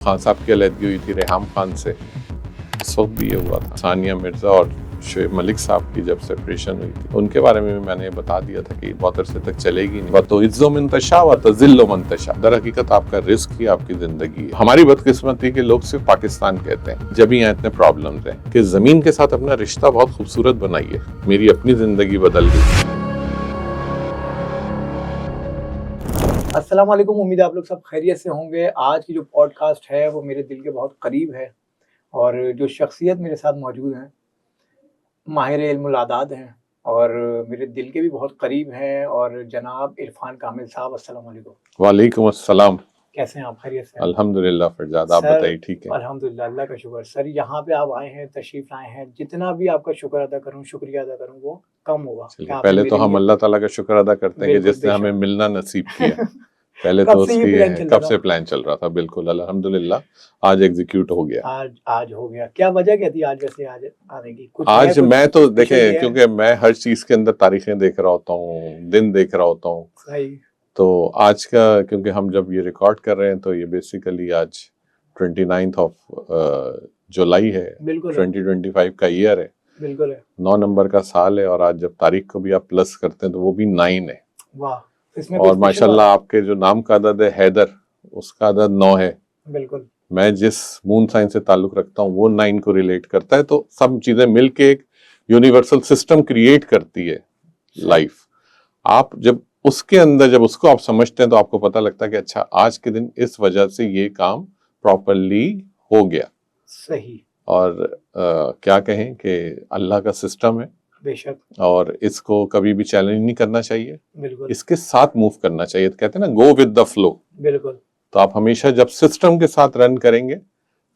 खान साहब की अलहदगी हुई थी रेहाम खान से, इस वक्त भी ये हुआ था। सानिया मिर्जा और शोएब मलिक साहब की जब सेपरेशन हुई थी, उनके बारे में मैंने बता दिया था कि बहुत अरसे तक चलेगी नहीं। तो इज्जो मंतशा व तजिल्लो मंतशा, दर हकीकत आपका रिस्क ही आपकी जिंदगी है। हमारी बदकिस्मती के लोग सिर्फ पाकिस्तान कहते हैं, जब यहाँ इतने प्रॉब्लम्स हैं कि जमीन के साथ अपना रिश्ता बहुत खूबसूरत बनाइए। मेरी अपनी जिंदगी बदल गई। अस्सलाम वालेकुम। उम्मीद है आप लोग सब खैरियत से होंगे। आज की जो पॉडकास्ट है वो मेरे दिल के बहुत करीब है और जो शख्सियत मेरे साथ मौजूद हैं माहिर इल्मुल आदाद हैं और मेरे दिल के भी बहुत करीब हैं और जनाब इरफान कामिल साहब, अस्सलाम वालेकुम। वालेकुम अस्सलाम। कैसे हैं आप? खैरियत से हैं? अल्हम्दुलिल्लाह फरजाद, आप सर, बताइए ठीक है? अल्हम्दुलिल्लाह, अल्लाह का शुक्र। सर, यहाँ पे आप आए हैं, तशरीफ लाए हैं, जितना भी आपका शुक्र अदा करूँ, शुक्रिया अदा करूँ वो कम होगा। चलिए, पहले तो हम अल्लाह ताला का शुक्र अदा करते हैं कि बिल्कुल, जिसने हमें बेशक। मिलना नसीब किया। पहले कब तो से ये उसकी प्लान चल कब रहा से था? प्लान चल रहा था। बिल्कुल अल्हम्दुलिल्लाह आज एग्जीक्यूट हो गया। आज हो गया। क्या वजह क्या थी आज, वैसे आज आने की? कुछ है, आज कुछ मैं तो स्पेशल देखें, डे है? क्योंकि मैं हर चीज के अंदर तारीखें देख रहा होता हूँ, दिन देख रहा होता हूँ, सही। तो आज का, क्योंकि हम जब ये रिकॉर्ड कर रहे हैं तो ये बेसिकली आज 29 ऑफ जुलाई है, बिल्कुल है, 2025 का ईयर है, बिल्कुल है। 9 नंबर का साल है, और आज जब तारीख को भी आप प्लस करते हैं तो वो भी 9 है। वाह, इसमें कोई और स्पेशल बात माशाल्लाह है? आपके जो नाम का अदद है हैदर, उसका अदद 9 है। बिल्कुल मैं जिस मून साइन से ताल्लुक रखता हूँ वो 9 को रिलेट करता है, तो सब चीजें मिलके एक यूनिवर्सल सिस्टम क्रिएट करती है लाइफ। आप जब उसके अंदर जब उसको आप समझते हैं तो आपको पता लगता है कि अच्छा, आज के दिन इस वजह से ये काम प्रॉपरली हो गया। सही। और क्या कहें कि अल्लाह का सिस्टम है, बेशक। और इसको कभी भी चैलेंज नहीं करना चाहिए, बिल्कुल इसके साथ मूव करना चाहिए। तो कहते हैं ना, गो विद द फ्लो। बिल्कुल तो आप हमेशा जब सिस्टम के साथ रन करेंगे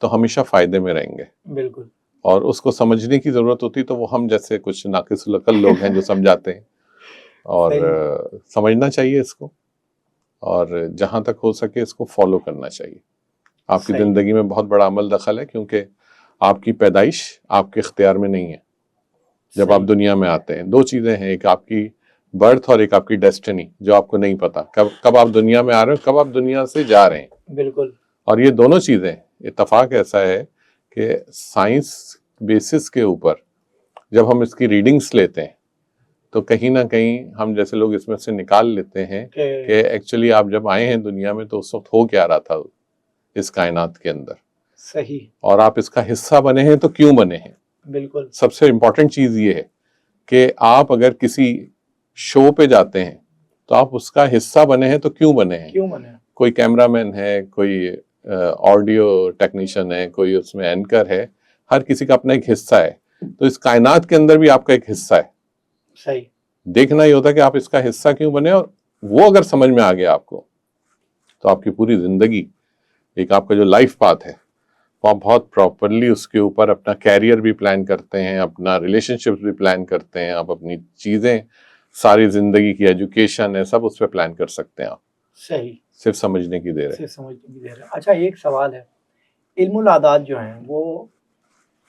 तो हमेशा फायदे में रहेंगे, बिल्कुल। और उसको समझने की जरूरत होती है तो वो हम जैसे कुछ नाकिसुल अकल लोग हैं जो समझाते हैं, और सही। समझना चाहिए इसको, और जहां तक हो सके इसको फॉलो करना चाहिए। आपकी सही। जिंदगी में बहुत बड़ा अमल दखल है, क्योंकि आपकी पैदाइश आपके इख्तियार में नहीं है। जब आप सही। दुनिया में आते हैं, दो चीजें हैं, एक आपकी बर्थ और एक आपकी डेस्टिनी, जो आपको नहीं पता कब आप दुनिया में आ रहे हो, कब आप दुनिया से जा रहे हैं। बिल्कुल और ये दोनों चीजें, इत्तेफाक ऐसा है कि साइंस बेसिस के ऊपर जब हम इसकी रीडिंग्स लेते हैं तो कहीं ना कहीं हम जैसे लोग इसमें से निकाल लेते हैं कि एक्चुअली आप जब आए हैं दुनिया में तो उस वक्त हो क्या रहा था इस कायनात के अंदर। सही। और आप इसका हिस्सा बने हैं तो क्यों बने हैं। बिल्कुल सबसे इंपॉर्टेंट चीज ये है कि आप अगर किसी शो पे जाते हैं तो आप उसका हिस्सा बने हैं तो क्यों बने हैं। क्यों बने? कोई कैमरामैन है, कोई ऑडियो टेक्नीशियन है, कोई उसमें एंकर है, हर किसी का अपना एक हिस्सा है। तो इस कायनात के अंदर भी आपका एक हिस्सा है। सही। देखना ही होता है कि आप इसका हिस्सा क्यों बने, और वो अगर समझ में आ गया आपको तो आपकी पूरी जिंदगी, एक आपका जो लाइफ पाथ है, वो आप बहुत प्रॉपरली उसके ऊपर अपना कैरियर भी प्लान करते हैं, अपना रिलेशनशिप भी प्लान करते हैं, आप अपनी चीजें, सारी जिंदगी की एजुकेशन है, सब उस पर प्लान कर सकते हैं आप। सही। सिर्फ समझने की देर है। सिर्फ समझने की देर है। अच्छा, एक सवाल है, इल्मुल आदात जो हैं वो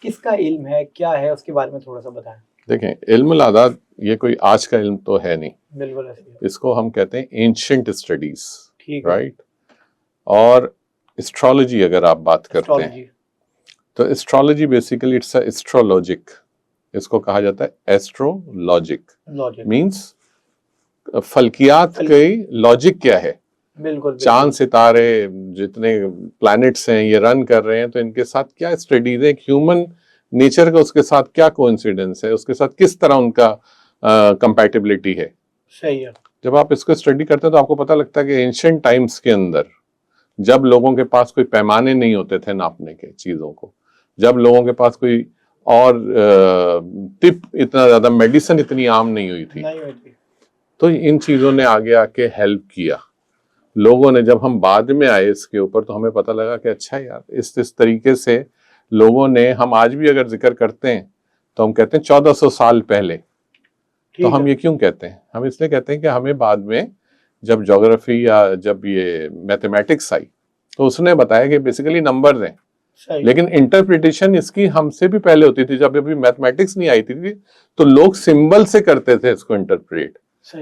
किसका इल्म है, क्या है, उसके बारे में थोड़ा सा बताएं। देखें, इल्मुल आदात ये कोई आज का इल्म तो है नहीं, बिल्कुल ऐसे ही। इसको हम कहते हैं एंशिएंट स्टडीज, ठीक है। राइट। और एस्ट्रोलॉजी अगर आप बात करते हैं एस्ट्रोलॉजी। तो एस्ट्रोलॉजी बेसिकली इट्स एस्ट्रोलॉजिक, इसको कहा जाता है एस्ट्रोलॉजिक। लॉजिक मींस फल्कियात के लॉजिक क्या है। बिल्कुल चांद सितारे जितने प्लैनेट्स हैं ये रन कर रहे हैं, तो इनके साथ क्या स्टडीज है, ह्यूमन नेचर का उसके साथ क्या कोइंसिडेंस है, उसके साथ किस तरह उनका कंपैटिबिलिटी है। सही है। जब आप इसको स्टडी करते हैं तो आपको पता लगता है कि एंशिएंट टाइम्स के अंदर, जब लोगों के पास कोई पैमाने नहीं होते थे नापने के चीजों को, जब लोगों के पास कोई और टिप इतना ज्यादा, मेडिसिन इतनी आम नहीं हुई थी, नहीं हुई थी। तो इन चीजों ने आगे आके हेल्प किया लोगों ने। जब हम बाद में आए इसके ऊपर तो हमें पता लगा कि अच्छा यार, इस तरीके से लोगों ने, हम आज भी अगर जिक्र करते हैं तो हम कहते हैं 1400 साल पहले। तो हम ये क्यों कहते हैं? हम इसलिए कहते हैं कि हमें बाद में जब ज्योग्राफी या जब ये मैथमेटिक्स आई तो उसने बताया कि बेसिकली नंबर्स हैं, लेकिन इंटरप्रिटेशन इसकी हमसे भी पहले होती थी। जब अभी मैथमेटिक्स नहीं आई थी तो लोग सिंबल से करते थे इसको इंटरप्रेट।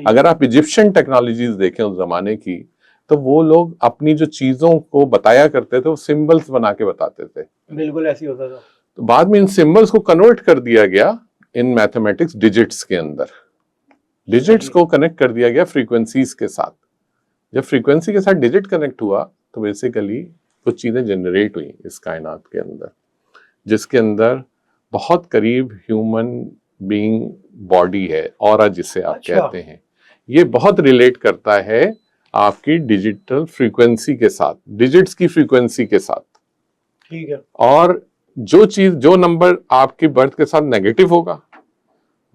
अगर आप इजिप्शियन टेक्नोलॉजीज देखें उस जमाने की, तो वो लोग अपनी जो चीजों को बताया करते थे वो सिंबल्स बना के बताते थे। बिल्कुल ऐसे ही होता था। तो बाद में इन सिंबल्स को कन्वर्ट कर दिया गया इन मैथमेटिक्स डिजिट्स के अंदर। डिजिट्स को कनेक्ट कर दिया गया फ्रीक्वेंसीज के साथ। जब फ्रीक्वेंसी के साथ डिजिट कनेक्ट हुआ तो बेसिकली कुछ चीजें जनरेट हुई इस कायनात के अंदर, जिसके अंदर बहुत करीब ह्यूमन बीइंग बॉडी है, ऑरा जिसे आप कहते हैं। ये बहुत रिलेट करता है आपकी डिजिटल फ्रीक्वेंसी के साथ, डिजिट्स की फ्रीक्वेंसी के साथ। ठीक है। और जो नंबर आपकी बर्थ के साथ नेगेटिव होगा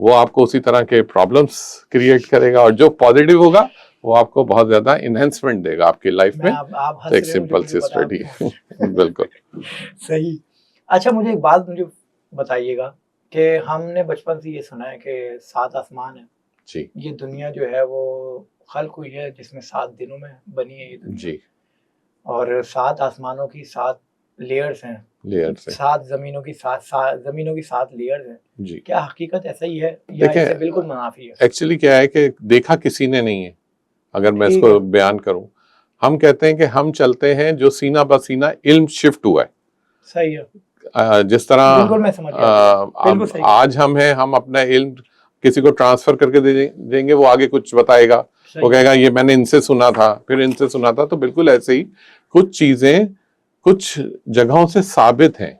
वो आपको उसी तरह के प्रॉब्लम्स क्रिएट करेगा, और जो पॉजिटिव होगा वो आपको बहुत ज्यादा इनहेंसमेंट देगा आपकी लाइफ में। आप तो एक सिंपल सी स्टडी है। बिल्कुल सही। अच्छा, मुझे एक बात मुझे बताइएगा कि हमने बचपन से ये सुना है कि 7 आसमान है जी। ये दुनिया जो है वो खल्क हुई है जिसमें 7 दिनों में बनी है ये दुनिया जी। और 7 आसमानों की 7 लेयर्स हैं, 7 जमीनों की 7 लेयर्स हैं जी। क्या हकीकत ऐसा ही है या इससे बिल्कुल मुनाफी है? एक्चुअली क्या है कि देखा किसी ने नहीं है। अगर मैं इसको बयान करूं, हम कहते हैं कि हम चलते हैं जो सीना बसीना इल्म शिफ्ट हुआ है। सही है। जिस तरह बिल्कुल मैं समझ गया। आज हम हैं, हम अपना इल्म किसी को ट्रांसफर करके देंगे, वो आगे कुछ बताएगा, वो कहेगा ये मैंने इनसे सुना था, फिर इनसे सुना था। तो बिल्कुल ऐसे ही कुछ चीजें कुछ जगहों से साबित हैं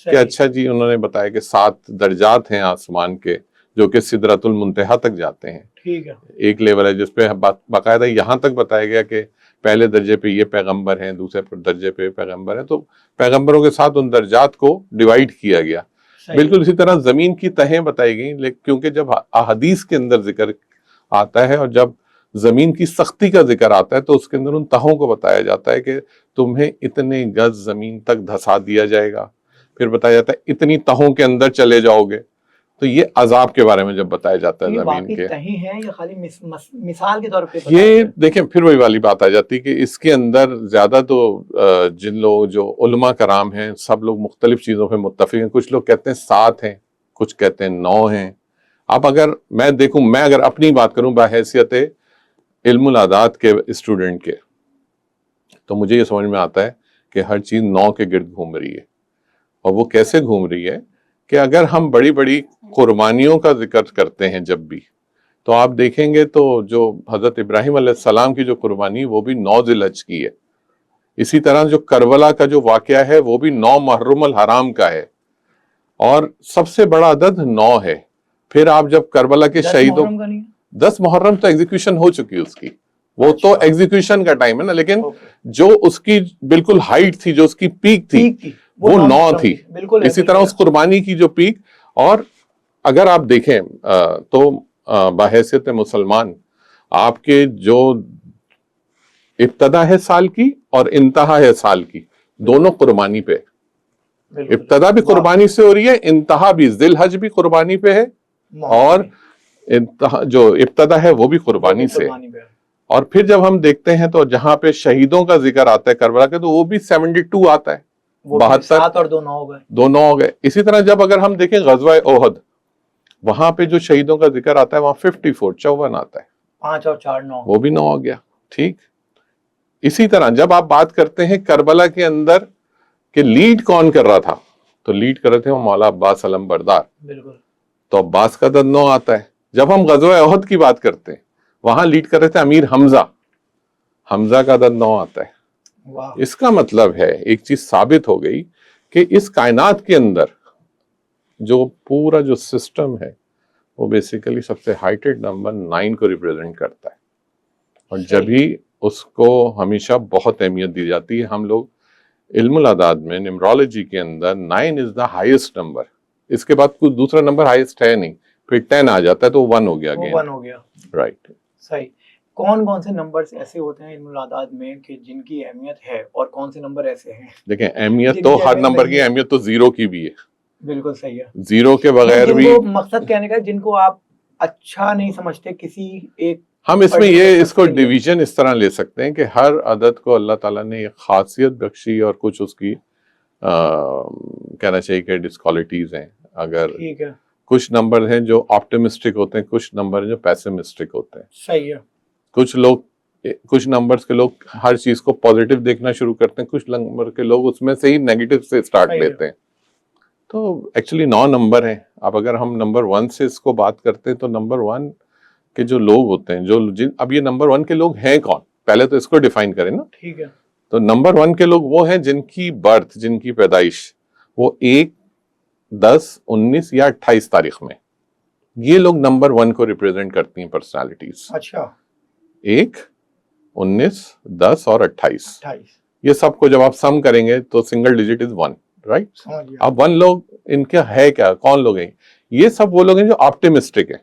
कि अच्छा जी उन्होंने बताया कि 7 दर्जात हैं आसमान के जो कि सिदरतुल मुंतहा तक जाते हैं। ठीक है। एक लेवल है जिसपे बाकायदा यहाँ तक बताया गया कि पहले दर्जे पे ये पैगंबर हैं, दूसरे दर्जे पे पैगंबर हैं, तो पैगंबरों के साथ उन दर्जात को डिवाइड किया गया। बिल्कुल इसी तरह जमीन की तहें बताई गई, क्योंकि जब अहदीस के अंदर जिक्र आता है और जब जमीन की सख्ती का जिक्र आता है तो उसके अंदर उन तहों को बताया जाता है कि तुम्हें इतने गज जमीन तक धसा दिया जाएगा, फिर बताया जाता है इतनी तहों के अंदर चले जाओगे। तो ये अजाब के बारे में जब बताया जाता है जमीन के, तहें हैं या खाली मिसाल के तौर पे ये देखें, फिर वही वाली बात आ जाती है कि इसके अंदर ज्यादा तो जिन लोग जो उलमा कराम हैं सब लोग मुख्तलिफ चीजों पे मुत्तफिक हैं। कुछ लोग कहते हैं 7 हैं, कुछ कहते हैं 9 हैं। अब अगर मैं देखूं, मैं अगर अपनी बात करूं बाहैसियत इल्मुल आदात के स्टूडेंट के, तो मुझे ये समझ में आता है कि हर चीज 9 के गिर्द घूम रही है। और वो कैसे घूम रही है कि अगर हम बड़ी बड़ी कुर्बानियों का जिक्र करते हैं जब भी, तो आप देखेंगे तो जो हजरत इब्राहिम अलैहिस्सलाम की जो कुर्बानी वो भी 9 ज़िलहज की है। इसी तरह जो करबला का जो वाकया है वो भी 9 मुहर्रम अल हराम का है, और सबसे बड़ा अदद 9 है। फिर आप जब करबला के शहीदों 10 मुहर्रम तो एग्जीक्यूशन हो चुकी उसकी, वो तो एग्जीक्यूशन का टाइम है ना, लेकिन जो उसकी बिल्कुल हाइट थी, जो उसकी पीक थी वो 9 थी। इसी तरह उस कुर्बानी की जो पीक, और अगर आप देखें तो बाहैसियत मुसलमान आपके जो इब्तदा है साल की और इंतहा है साल की, दोनों कुर्बानी पे। इब्तदा भी कुर्बानी से हो रही है, इंतहा भी, ज़िलहज भी कुर्बानी पे है, और जो इब्तदा है वो भी कुर्बानी से। और फिर जब हम देखते हैं तो जहां पे शहीदों का जिक्र आता है करबला के, तो वो भी 72 आता है, 72 और 2 9 हो गए, 2 9 हो गए। इसी तरह जब अगर हम देखें गज़वा ओहद, वहां पे जो शहीदों का जिक्र आता है वहां 54 54 आता है, 5 और 4 9, वो भी 9 हो गया। ठीक, इसी तरह जब आप बात करते हैं करबला के अंदर कि लीड कौन कर रहा था, तो लीड कर रहे थे वो मौला अब्बास अलम बरदार, बिल्कुल, तो अब्बास का अदद 9 आता है। जब हम गज़वा ओहद की बात करते हैं वहां लीड कर रहे थे अमीर हमजा, हमजा का अदद 9 आता है। इसका मतलब है एक चीज साबित हो गई कि इस कायनात के अंदर जो पूरा जो सिस्टम है वो बेसिकली सबसे हाइटेड नंबर 9 को रिप्रेजेंट करता है, और जब भी उसको हमेशा बहुत अहमियत दी जाती है। हम लोग इल्मुल आदाद में न्यूमरोलॉजी के अंदर 9 इज द हाईएस्ट नंबर, इसके बाद कुछ दूसरा नंबर हाईएस्ट है नहीं, फिर 10 आ जाता है तो 1 हो गया, 1 हो गया, राइट। सही। कौन कौन से नंबर्स ऐसे होते हैं इल्मुल आदाद में कि जिनकी अहमियत है, और कौन से नंबर ऐसे हैं? देखें, अहमियत तो हर नंबर की अहमियत तो 0 की भी है, बिल्कुल सही है। 0 के बगैर भी, मकसद कहने का जिनको आप अच्छा नहीं समझते किसी एक, हम इसमें ये इसको डिवीजन इस तरह ले सकते हैं कि हर अदद को अल्लाह ताला ने एक खासियत बख्शी और कुछ उसकी कहना चाहिए कि डिस्क्वालिटीज हैं। अगर ठीक है, कुछ नंबर हैं जो ऑप्टिमिस्टिक होते हैं, कुछ नंबर हैं जो पैसिमिस्टिक होते हैं। सही है। कुछ लोग कुछ नंबर्स के लोग हर चीज को पॉजिटिव देखना शुरू करते हैं, कुछ नंबर के लोग उसमें से ही नेगेटिव से स्टार्ट सही है। लेते हैं। तो एक्चुअली 9 नंबर हैं। अब अगर हम नंबर 1 से इसको बात करते हैं तो नंबर 1 के जो लोग होते हैं, जो जिन अब ये नंबर 1 के लोग हैं कौन, पहले तो इसको डिफाइन करें ना। ठीक है। तो नंबर 1 के लोग वो हैं जिनकी बर्थ, जिनकी पैदाइश वो 1, 10, 19 या 28 तारीख में, ये लोग नंबर 1 को रिप्रेजेंट करती हैं पर्सनालिटीज। अच्छा। 1, 19, 10 और 28, 28 ये सबको जब आप सम करेंगे तो सिंगल डिजिट इज 1, राइट। समझ गया। अब 1 लोग इनके है क्या, कौन लोग हैं? ये सब वो लोग हैं जो ऑप्टिमिस्टिक है।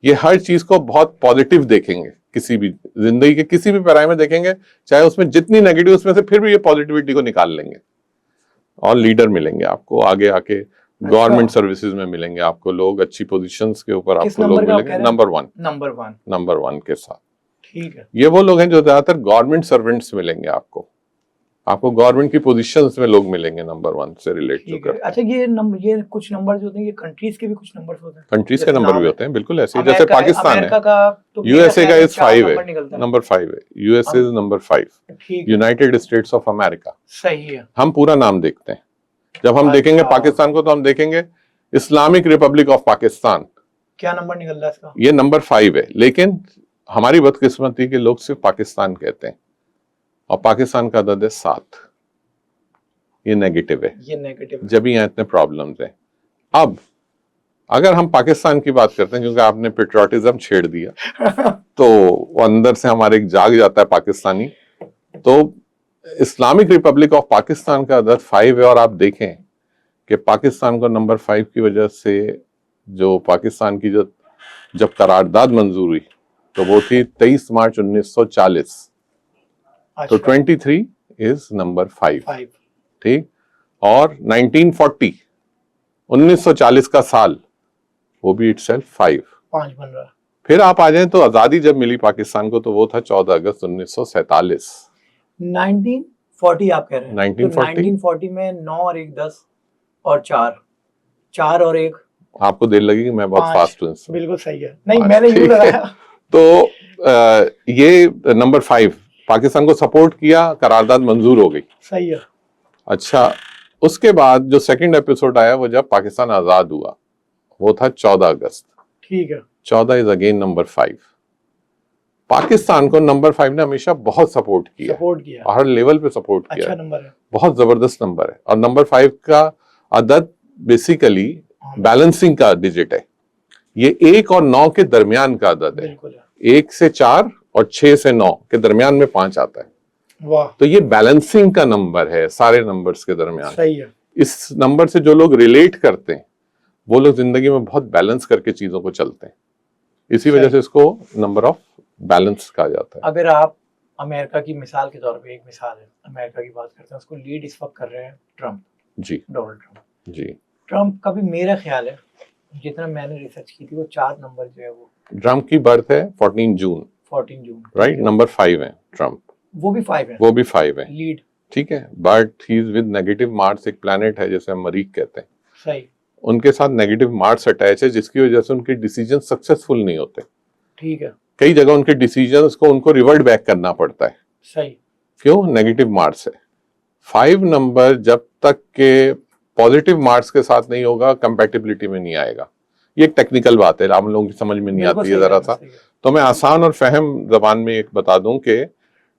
ये हर चीज को बहुत पॉजिटिव देखेंगे, किसी भी जिंदगी के किसी भी पहराए में देखेंगे, चाहे उसमें जितनी नेगेटिव उसमें से फिर भी ये पॉजिटिविटी को निकाल लेंगे। और लीडर मिलेंगे आपको आगे आके, गवर्नमेंट सर्विसेज में मिलेंगे आपको लोग, अच्छी पोजीशंस के ऊपर किस आपको लोग नंबर का आप मिलेंगे। कह रहे हैं? Number 1, number 1। नंबर 1 के साथ। ठीक है। ये वो लोग हैं जो ज्यादातर गवर्नमेंट सर्वेंट्स मिलेंगे आपको गवर्नमेंट की पोजीशंस में लोग मिलेंगे नंबर 1 से रिलेट जो ठीक है। करते हैं। अच्छा, ये कुछ नंबर जो होते हैं, ये कंट्रीज के भी कुछ नंबर्स होते हैं। कंट्रीज के जैसे नंबर नाम भी है। होते हैं, बिल्कुल ऐसे ही जैसे अमेरिका पाकिस्तान अमेरिका है, का तो मेरा यूएसए का ख्याल इज 4 5 नंबर है, निकलता है। नंबर 5 है, यूएसए इज नंबर 5, ठीक है। United states of America. सही है। हम पूरा नाम देखते हैं। जब हम अच्छा। देखेंगे पाकिस्तान को तो हम देखेंगे इस्लामिक रिपब्लिक ऑफ पाकिस्तान, क्या नंबर निकल रहा है इसका? ये नंबर 5 है। लेकिन हमारी बदकिस्मती के लोग सिर्फ पाकिस्तान कहते हैं और पाकिस्तान का अदद है 7, ये नेगेटिव है। ये नेगेटिव जब यहाँ इतने प्रॉब्लम्स हैं। अब अगर हम पाकिस्तान की बात करते हैं, क्योंकि आपने पेट्रियोटिज्म छेड़ दिया तो वो अंदर से हमारे एक जाग जाता है पाकिस्तानी। तो इस्लामिक रिपब्लिक ऑफ पाकिस्तान का अदद 5 है और आप देखें कि पाकिस्तान को नंबर 5 की वजह से जो पाकिस्तान की जब करारदाद मंजूर हुई तो वो थी 23 मार्च 1940। तो 23 इज नंबर 5, ठीक। और 1940 1940 का साल, वो भी इटसेल्फ 5 बन रहा है। फिर आप आ जाएं तो आजादी जब मिली पाकिस्तान को तो वो था 14 अगस्त 1947। 1940 आप कह रहे हैं? 1940 तो 1940 में 9 और 1 10 और 4 और 1 आपको देर लगेगी, मैं बहुत 5। फास्ट हूँ। बिल्कुल सही है। नहीं, 5, मैंने यूं ठीक है। लगाया। तो ये नंबर 5 पाकिस्तान को सपोर्ट किया, करारदाद मंजूर हो गई। सही है। अच्छा, उसके बाद जो सेकंड एपिसोड आया वो जब पाकिस्तान आजाद हुआ, वो था 14 अगस्त। ठीक है। 14 इज अगेन नंबर 5। पाकिस्तान को नंबर 5 ने हमेशा बहुत सपोर्ट किया और हर लेवल पे सपोर्ट किया। अच्छा नंबर है, बहुत जबरदस्त नंबर है। और नंबर 5 का अदद बेसिकली बैलेंसिंग का डिजिट है। ये 1 और 9 के दरमियान का अदद है। बिल्कुल है। 1 से 4 और 6 से 9 के दरमियान में 5 आता है। वाह। तो ये बैलेंसिंग का नंबर है सारे नंबर्स के दरमियान। सही है। इस नंबर से जो लोग रिलेट करते हैं वो लोग जिंदगी में बहुत बैलेंस करके चीजों को चलते हैं। इसी वजह से इसको नंबर ऑफ बैलेंस कहा जाता है। अगर आप अमेरिका की मिसाल के तौर पे, एक मिसाल है, अमेरिका की बात करते हैं, उसको लीड इस वक्त कर रहे हैं ट्रम्प जी, डोनाल्ड ट्रम्प जी। ट्रम्प का भी मेरा ख्याल है, जितना मैंने रिसर्च की थी, वो 4 नंबर जो है वो ट्रम्प की बर्थ है 14 जून, राइट। नंबर 5 है ट्रम्प, वो भी 5 है, वो भी 5 है, लीड, ठीक है। But he is with negative Mars, एक प्लैनेट है जैसे हम मरीख कहते हैं, सही, उनके साथ नेगेटिव मार्स अटैच है, जिसकी वजह से उनके डिसीजन सक्सेसफुल नहीं होते। ठीक है। कई जगह उनके डिसीजंस को उनको रिवर्ट बैक करना पड़ता है। सही। क्यों? नेगेटिव मार्क्स है। 5 नंबर जब तक के पॉजिटिव मार्क्स के साथ नहीं होगा, कंपैटिबिलिटी में नहीं आएगा। ये एक टेक्निकल बात है, आम लोगों की समझ में नहीं आती है जरा सा। तो मैं आसान और फहम जबान में एक बता दूं कि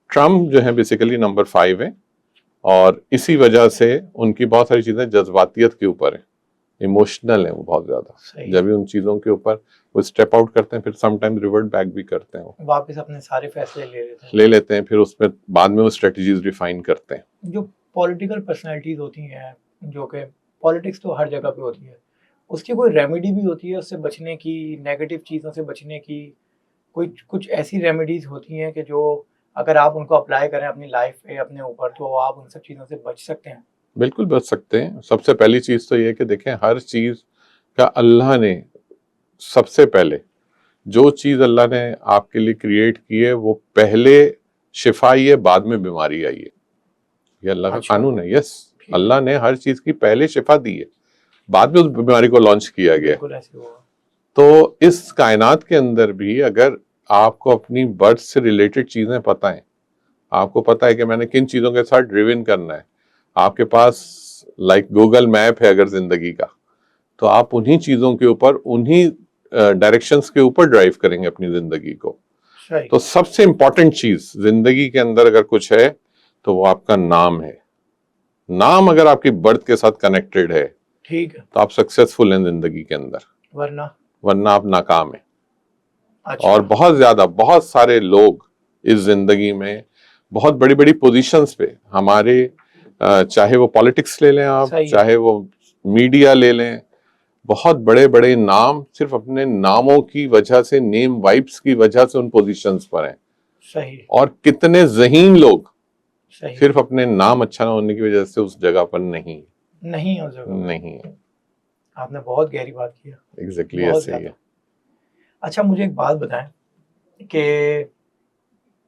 ट्रम्प जो है बेसिकली नंबर 5 है और इसी वजह से उनकी बहुत सारी चीजें जज्बातियत के ऊपर है, इमोशनल है वो बहुत ज्यादा। जब भी उन चीजों के ऊपर वो स्टेप आउट करते हैं, फिर समटाइम्स रिवर्ट बैक भी करते हैं, वो वापस अपने सारे फैसले ले लेते हैं, फिर उसमें बाद में वो स्ट्रेटजीज रिफाइन करते हैं। जो पॉलिटिकल पर्सनालिटीज होती हैं, जो कि पॉलिटिक्स तो हर जगह पे होती है, उसकी कोई रेमेडी भी होती है उससे बचने की, नेगेटिव चीज़ों से बचने की? कोई कुछ ऐसी रेमेडीज होती हैं कि जो अगर आप उनको अप्लाई करें अपनी लाइफ पे, अपने ऊपर, तो आप उन सब चीज़ों से बच सकते हैं? बिल्कुल बच सकते हैं। सबसे पहली चीज तो ये कि देखें, हर चीज का अल्लाह ने सबसे पहले जो चीज अल्लाह ने आपके लिए क्रिएट की है वो पहले शिफा आई है, बाद में बीमारी आई है। ये अल्लाह का कानून है। यस, अल्लाह ने हर चीज की पहले शिफा दी है, बाद में उस बीमारी को लॉन्च किया गया। तो इस कायनात के अंदर भी अगर आपको अपनी बर्थ से रिलेटेड चीजें पता है, आपको पता है कि मैंने किन चीजों के साथ ड्रिवन करना है, आपके पास लाइक गूगल मैप है अगर जिंदगी का, तो आप उन्हीं चीजों के ऊपर, उन्हीं डायरेक्शंस के ऊपर ड्राइव करेंगे अपनी जिंदगी को। सही। तो सबसे इंपॉर्टेंट चीज जिंदगी के अंदर अगर कुछ है तो वो आपका नाम है। नाम अगर आपकी बर्थ के साथ कनेक्टेड है, ठीक है, तो आप सक्सेसफुल हैं जिंदगी के अंदर, वरना आप नाकाम है। अच्छा। और बहुत सारे लोग इस जिंदगी में बहुत बड़ी बड़ी पोजीशंस पे हमारे, चाहे वो पॉलिटिक्स ले लें आप, सही है। चाहे वो मीडिया ले लें, बहुत बड़े बड़े नाम सिर्फ अपने नामों की वजह से, नेम वाइब्स की वजह से उन पोजीशंस पर हैं। सही। और कितने ज़हीन लोग सही। सिर्फ अपने नाम अच्छा ना होने की वजह से उस जगह पर नहीं हो जगह नहीं। आपने बहुत गहरी बात किया। एग्जैक्टली बहुत ऐसे ही है। ज्यादा। अच्छा, मुझे एक बात बताएं कि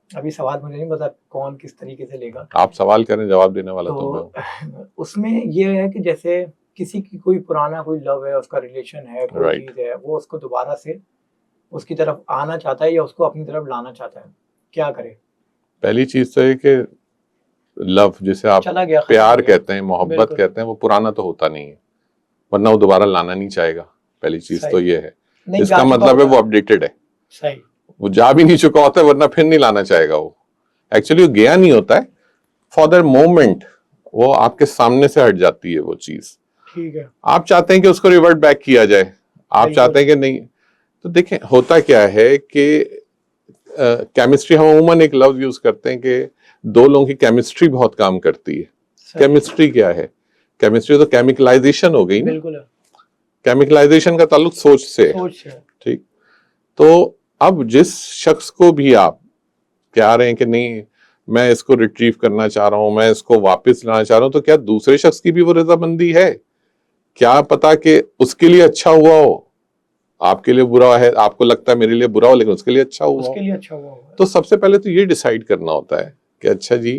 अभी सवाल मुझे नहीं पता कौन किस तरीके से लेगा, आप सवाल करें, जवाब देने वाला तो मैं हूं। तो उसमें ये है कि जैसे किसी की कोई पुराना कोई लव है, उसका रिलेशन है, कोई Right. चीज है, वो उसको दोबारा से उसकी तरफ आना चाहता है या उसको अपनी तरफ लाना चाहता है, क्या करे? पहली चीज तो है कि लव, जिसे आप चला गया, खत्म प्यार हो गया। कहते हैं, मोहब्बत बिल्कुल। कहते हैं, वो पुराना तो होता नहीं है, वरना वो दोबारा लाना नहीं चाहेगा। पहली चीज सही। तो ये है, नहीं, इसका जा चुका मतलब है होता वो अपडेटेड है। सही। वो जा भी नहीं चुका होता है, वरना फिर नहीं लाना चाहेगा। वो एक्चुअली वो गया नहीं होता है, फॉर दैट मोमेंट वो आपके सामने से हट जाती है वो चीज। ठीक है। आप चाहते हैं कि उसको रिवर्ट बैक किया जाए, आप बिल्कुल। चाहते हैं कि नहीं। तो देखें, होता क्या है कि केमिस्ट्री, हम अमूमन एक लफ्ज यूज करते हैं कि दो लोगों की केमिस्ट्री बहुत काम करती है। सही। केमिस्ट्री क्या है? केमिस्ट्री तो केमिकलाइजेशन हो गई ना। बिल्कुल है। केमिकलाइजेशन का ताल्लुक सोच से है। सोच से। ठीक। तो अब जिस शख्स को भी आप कह रहे हैं कि नहीं मैं इसको रिट्रीव करना चाह रहा हूं, मैं इसको वापस लाना चाह रहा हूं, तो क्या दूसरे शख्स की भी वो रजामंदी है? क्या पता कि उसके लिए अच्छा हुआ हो, आपके लिए बुरा है, आपको लगता है मेरे लिए बुरा हो, लेकिन उसके लिए अच्छा हुआ उसके हो। लिए अच्छा हुआ होगा। तो सबसे पहले तो ये डिसाइड करना होता है कि अच्छा जी,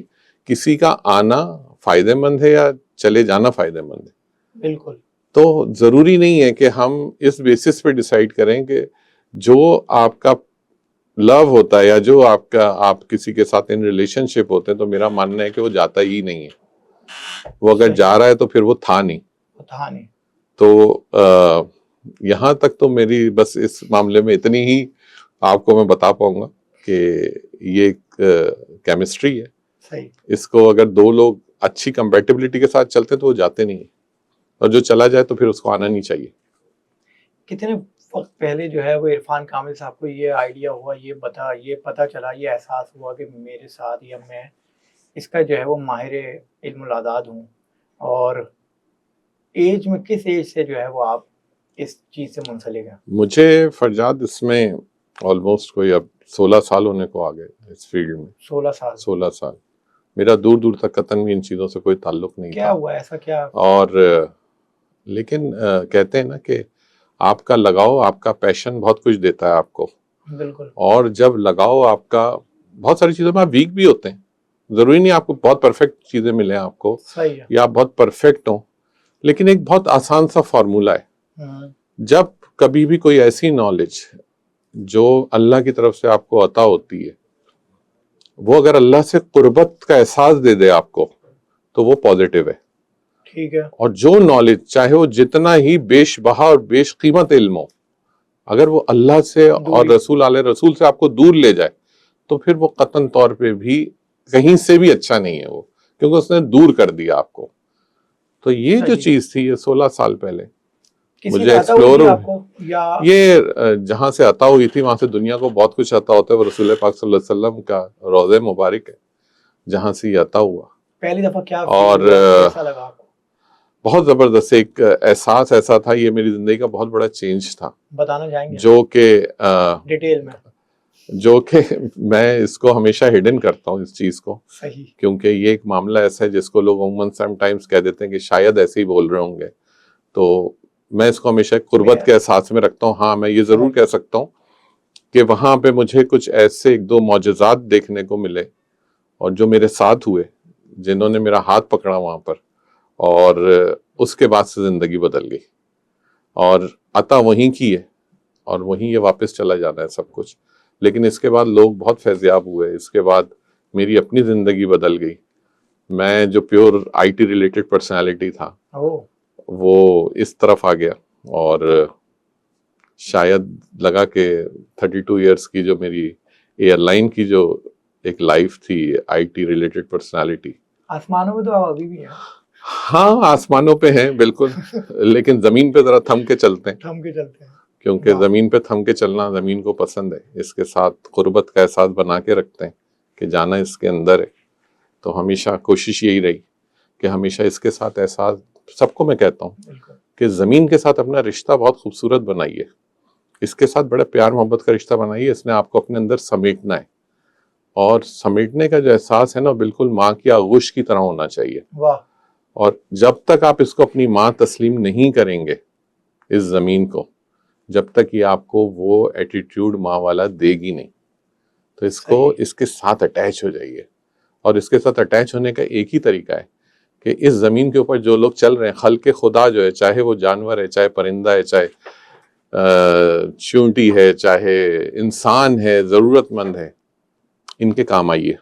किसी का आना फायदेमंद है या चले जाना फायदेमंद है। बिल्कुल। तो जरूरी नहीं है कि हम इस बेसिस पे डिसाइड करें कि जो आपका लव होता है या जो आपका, आप किसी के साथ इन रिलेशनशिप होते हैं, तो मेरा मानना है कि वो जाता ही नहीं है। वो अगर सही। जा रहा है तो फिर वो था नहीं। था नहीं। तो यहाँ तक तो मेरी बस इस मामले में इतनी ही आपको मैं बता पाऊंगा कि ये एक केमिस्ट्री है। सही। इसको अगर दो लोग अच्छी कंपैटिबिलिटी के साथ चलते हैं तो वो जाते नहीं है, और जो चला जाए तो फिर उसको आना नहीं चाहिए। कितने वक्त पहले जो है वो इरफान कामिल साहब को ये आइडिया हुआ, ये पता चला, ये एहसास हुआ कि मेरे साथ, या मैं इसका जो है वो माहिर इल्मुल आदाद हूँ, और एज में किस एज से जो है वो आप इस चीज से मुंसलिक हैं? मुझे फरजाद इसमें ऑलमोस्ट कोई अब 16 साल होने को आ गए इस फील्ड में। 16 साल। 16 साल। मेरा दूर दूर तक कतन भी इन चीज़ों से कोई ताल्लुक नहीं क्या था। हुआ ऐसा क्या? और लेकिन कहते हैं ना कि आपका लगाव, आपका पैशन बहुत कुछ देता है आपको। बिल्कुल। और जब लगाव आपका, बहुत सारी चीज़ों में आप वीक भी होते हैं, ज़रूरी नहीं आपको बहुत परफेक्ट चीज़ें मिलें आपको, सही है। या आप बहुत परफेक्ट हो, लेकिन एक बहुत आसान सा फॉर्मूला है। जब कभी भी कोई ऐसी नॉलेज जो अल्लाह की तरफ से आपको अता होती है, वो अगर अल्लाह से कुर्बत का एहसास दे दे आपको, तो वो पॉजिटिव है। ठीक है। और जो नॉलेज, चाहे वो जितना ही बेशबहा और बेशकीमत इल्म हो, अगर वो अल्लाह से और रसूल आले रसूल से आपको दूर ले जाए, तो फिर वो कतन तौर पे भी कहीं से भी अच्छा नहीं है वो, क्योंकि उसने दूर कर दिया आपको। तो ये जो चीज थी, ये 16 साल पहले मुझे एक्सप्लोर, या ये जहां से अता हुई थी, वहां से दुनिया को बहुत कुछ अता होता है। वो रसूल पाक सल्लल्लाहु अलैहि वसल्लम का रोज़े मुबारक है जहां से ये अता हुआ। पहली दफा क्या और कैसा लगा आपको? बहुत जबरदस्त एक एहसास ऐसा था, ये मेरी जिंदगी का बहुत बड़ा चेंज था। बताना चाहेंगे जो कि डिटेल में? जो कि मैं इसको हमेशा हिडन करता हूँ इस चीज को। सही। क्योंकि ये एक मामला ऐसा है जिसको लोग उम्मन समटाइम्स कह देते हैं कि शायद ऐसे ही बोल रहे होंगे, तो मैं इसको हमेशा कुर्बत के एहसास में रखता हूँ। हाँ, मैं ये जरूर कह सकता हूँ कि वहां पे मुझे कुछ ऐसे एक दो मौजज़ात देखने को मिले, और जो मेरे साथ हुए, जिन्होंने मेरा हाथ पकड़ा वहां पर, और उसके बाद से जिंदगी बदल गई। और अता वहीं की है और वहीं ये वापस चला जाना है सब कुछ। लेकिन इसके बाद लोग बहुत फैज़याब हुए, इसके बाद मेरी अपनी ज़िंदगी बदल गई। मैं जो प्योर आईटी रिलेटेड पर्सनालिटी था ओह, वो इस तरफ आ गया, और शायद लगा कि 32 इयर्स की जो मेरी एयरलाइन की जो एक लाइफ थी आईटी रिलेटेड पर्सनालिटी, आसमानों में तो आप अभी भी हैं, हाँ आसमानों पे हैं बिल्कुल, लेकिन जमीन पे जरा थम के चलते हैं, थम के चलते हैं। क्योंकि वाह। जमीन पे थम के चलना जमीन को पसंद है, इसके साथ कुर्बत का एहसास बना के रखते हैं कि जाना इसके अंदर है। तो हमेशा कोशिश यही रही कि हमेशा इसके साथ एहसास, सबको मैं कहता हूँ बिल्कुल कि जमीन के साथ अपना रिश्ता बहुत खूबसूरत बनाइए, इसके साथ बड़ा प्यार मोहब्बत का रिश्ता बनाइए, इसने आपको अपने अंदर समेटना है, और समेटने का जो एहसास है ना बिल्कुल माँ की आगोश की तरह होना चाहिए। वाह, और जब तक आप इसको अपनी माँ तस्लीम नहीं करेंगे इस जमीन को, जब तक ये आपको वो एटीट्यूड माँ वाला देगी नहीं। तो इसको सही। इसके साथ अटैच हो जाइए, और इसके साथ अटैच होने का एक ही तरीका है कि इस जमीन के ऊपर जो लोग चल रहे हैं, खल्के खुदा जो है, चाहे वो जानवर है, चाहे परिंदा है, चाहे चींटी है, चाहे इंसान है, जरूरतमंद है, इनके काम आइए,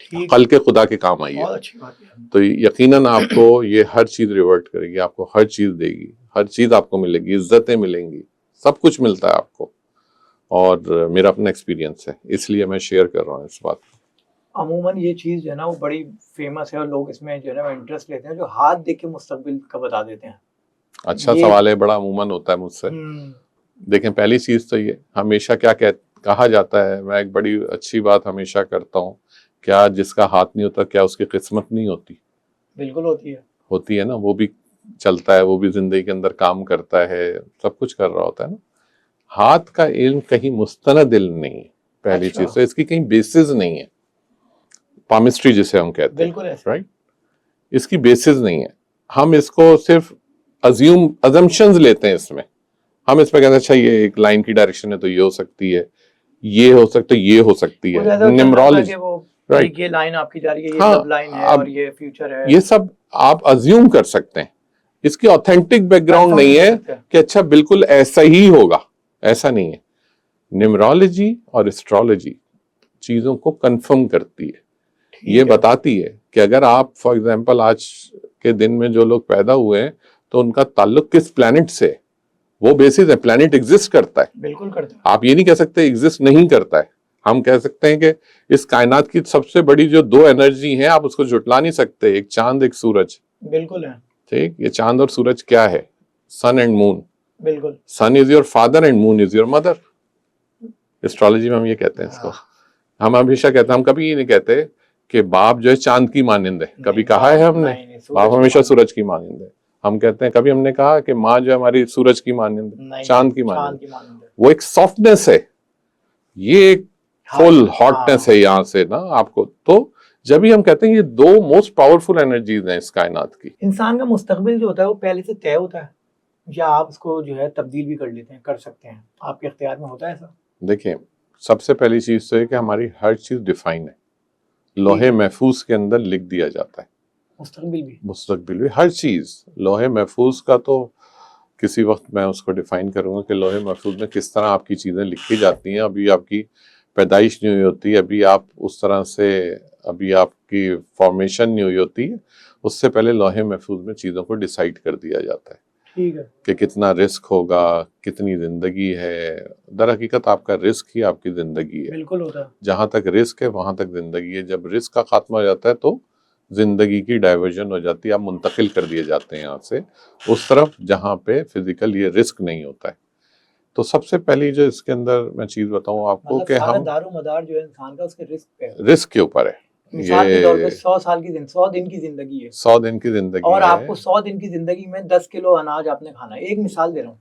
ठीक, खल्के खुदा के काम आइए। बहुत अच्छी बात है। तो यकीनन आपको ये हर चीज रिवर्ट करेगी, आपको हर चीज देगी, हर चीज आपको मिलेगी, इज्जतें मिलेंगी, सब कुछ मिलता है आपको। और मेरा अपना एक्सपीरियंस है, इसलिए मैं शेयर कर रहा हूँ इस बात को। अमूमन ये चीज़ जो है ना वो बड़ी फेमस है और लोग इसमें जो है ना इंटरेस्ट लेते हैं, जो हाथ देख के मुस्तकबिल का बता देते हैं। अच्छा ये सवाल है, बड़ा अमूमन होता है मुझसे। देखें, पहली चीज तो ये हमेशा क्या कहा जाता है, मैं एक बड़ी अच्छी बात हमेशा करता हूँ, क्या जिसका हाथ नहीं होता क्या उसकी किस्मत नहीं होती? बिल्कुल होती है ना, वो भी चलता है, वो भी जिंदगी के अंदर काम करता है, सब कुछ कर रहा होता है ना। हाथ का इल्म कहीं मुस्तनद इल्म नहीं है, पहली अच्छा। चीज तो इसकी कहीं बेसिस नहीं है, पामिस्ट्री जिसे हम कहते हैं, बिल्कुल ऐसे। राइट, इसकी बेसिस नहीं है। हम इसको सिर्फ अजम्पशंस लेते हैं इसमें, हम इसमें कहते हैं अच्छा ये एक लाइन की डायरेक्शन है तो ये हो सकती है, ये हो सकता है, ये हो सकती वो जैसा है, चल रहा था न्यूमरोलॉजी, कि वो राइट, ये लाइन आपकी जा रही है, ये हाँ, सब लाइन है अब और ये फ्यूचर है, ये सब आप अज्यूम कर सकते हैं, इसकी ऑथेंटिक बैकग्राउंड Confirm नहीं नहीं है कर सकते। कि अच्छा बिल्कुल ऐसा ही होगा, ऐसा नहीं है। न्यूमरोलॉजी और एस्ट्रोलॉजी चीजों को कंफर्म करती है, ये है। बताती है कि अगर आप फॉर एग्जांपल आज के दिन में जो लोग पैदा हुए हैं तो उनका ताल्लुक किस प्लैनेट से है, वो बेसिस है। प्लैनेट एग्जिस्ट करता है, बिल्कुल करता है। आप ये नहीं कह सकते एग्जिस्ट नहीं करता है। हम कह सकते हैं कि इस कायनात की सबसे बड़ी जो दो एनर्जी हैं आप उसको जुटला नहीं सकते, एक चांद एक सूरज, बिल्कुल है। ठीक, ये चांद और सूरज क्या है? Sun and moon. बिल्कुल। Sun is your father and moon is your mother. Astrology में हम ये कहते हैं इसको। हम हमेशा कहते हैं, हम कभी ये नहीं कहते कि बाप जो है चांद की मानिंद है, कभी कहा है हमने? बाप हमेशा सूरज की मानिंद है। हम कहते हैं, कभी हमने कहा कि माँ जो है हमारी सूरज की मानिंद है, चांद की मानिंद है। वो एक सॉफ्टनेस है, ये एक फुल हॉटनेस है यहाँ से ना आपको। तो जब भी हम कहते हैं ये दो मोस्ट पावरफुल एनर्जीज हैं इस कायनात की। इंसान का मुस्तकबिल जो होता है वो पहले से तय होता है या आप उसको जो है तब्दील भी कर लेते हैं, कर सकते हैं, आपके इख्तियार में होता है ऐसा? देखिए, सबसे पहली चीज तो है कि हमारी हर चीज डिफाइन है, लोहे महफूज के अंदर लिख दिया जाता है। मुस्तकबिल भी हर चीज लोहे महफूज का, तो किसी वक्त मैं उसको डिफाइन करूंगा कि लोहे महफूज में किस तरह आपकी चीजें लिखी जाती हैं। अभी आपकी पैदाइश नहीं हुई होती, अभी आप उस तरह से, अभी आपकी फॉर्मेशन नहीं हुई होती है, उससे पहले लोहे महफूज में चीजों को डिसाइड कर दिया जाता है। ठीक है। कि कितना रिस्क होगा, कितनी जिंदगी है। दर हकीकत आपका रिस्क ही आपकी जिंदगी है। बिल्कुल होता है। जहां तक रिस्क है वहां तक जिंदगी है। जब रिस्क का खात्मा हो जाता है तो जिंदगी की डाइवर्जन हो जाती है, आप मुंतकिल कर दिए जाते हैं यहाँ से उस तरफ जहां पे फिजिकल ये रिस्क नहीं होता है। तो सबसे पहली जो इसके अंदर मैं चीज बताऊं आपको कि हम दारोमदार जो है इंसान का उसके रिस्क पे है, रिस्क के ऊपर है। मिसाल के तौर पे 100 दिन की जिंदगी है, 100 दिन की जिंदगी और है। आपको 100 दिन की जिंदगी में 10 किलो अनाज आपने खाना है। एक मिसाल दे रहा हूँ,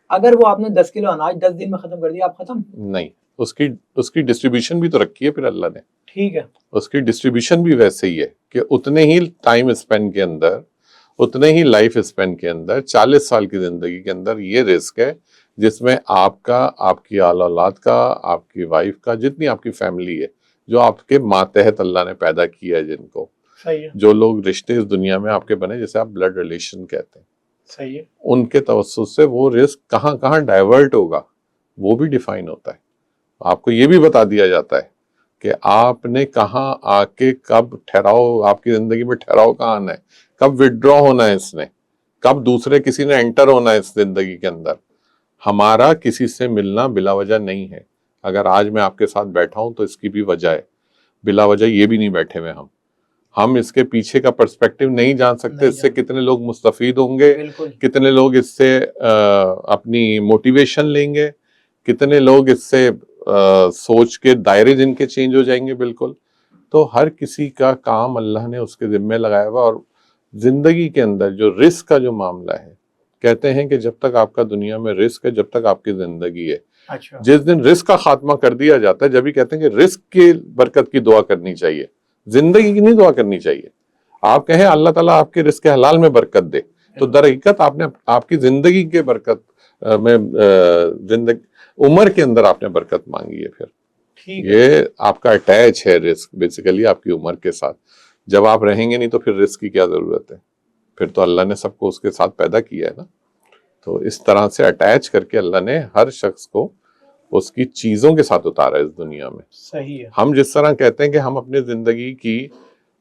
अगर वो आपने 10 किलो अनाज 10 दिन में खत्म कर दिया, आप खत्म नहीं, उसकी डिस्ट्रीब्यूशन भी तो रखी है फिर अल्लाह ने। ठीक है। उसकी डिस्ट्रीब्यूशन भी वैसे ही है कि उतने ही टाइम स्पेन के अंदर, उतने ही लाइफ स्पेन के अंदर, 40 साल की जिंदगी के अंदर ये रिस्क है जिसमें आपका, आपकी आल औलाद का, आपकी वाइफ का, जितनी आपकी फैमिली है, जो आपके मातहत अल्लाह ने पैदा किया है, जिनको सही है, जो लोग रिश्ते इस दुनिया में आपके बने, जैसे आप ब्लड रिलेशन कहते हैं, सही है, उनके तवज्जुह से वो रिस्क कहाँ कहाँ डाइवर्ट होगा वो भी डिफाइन होता है। आपको ये भी बता दिया जाता है कि आपने कहाँ आके कब ठहराव, आपकी जिंदगी में ठहराव कहाँ आना है, कब विड्रॉ होना है इसने, कब दूसरे किसी ने एंटर होना है इस जिंदगी के अंदर। हमारा किसी से मिलना बिला वजह नहीं है। अगर आज मैं आपके साथ बैठा हूं तो इसकी भी वजह है, बिला वजह ये भी नहीं बैठे हुए हम इसके पीछे का पर्सपेक्टिव नहीं जान सकते। इससे कितने लोग मुस्तफीद होंगे, कितने लोग इससे अपनी मोटिवेशन लेंगे, कितने लोग इससे सोच के दायरे जिनके चेंज हो जाएंगे। बिल्कुल, तो हर किसी का काम अल्लाह ने उसके जिम्मे लगाया हुआ। और जिंदगी के अंदर जो रिस्क का जो मामला है, कहते हैं कि जब तक आपका दुनिया में रिस्क है, जब तक आपकी जिंदगी है। अच्छा। जिस दिन रिस्क का खात्मा कर दिया जाता है, जब भी कहते हैं कि रिस्क की बरकत की दुआ करनी चाहिए, जिंदगी की नहीं दुआ करनी चाहिए। आप कहें अल्लाह ताला आपके रिस्क हलाल में बरकत दे, तो दर हकीकत आपने आपकी जिंदगी के बरकत में जिंदगी उम्र के अंदर आपने बरकत मांगी है। फिर ये आपका अटैच है रिस्क बेसिकली आपकी उम्र के साथ। जब आप रहेंगे नहीं तो फिर रिस्क की क्या जरूरत है? फिर तो अल्लाह ने सबको उसके साथ पैदा किया है ना। तो इस तरह से अटैच करके अल्लाह ने हर शख्स को उसकी चीजों के साथ उतारा इस दुनिया में। सही है। हम जिस तरह कहते हैं कि हम अपनी जिंदगी की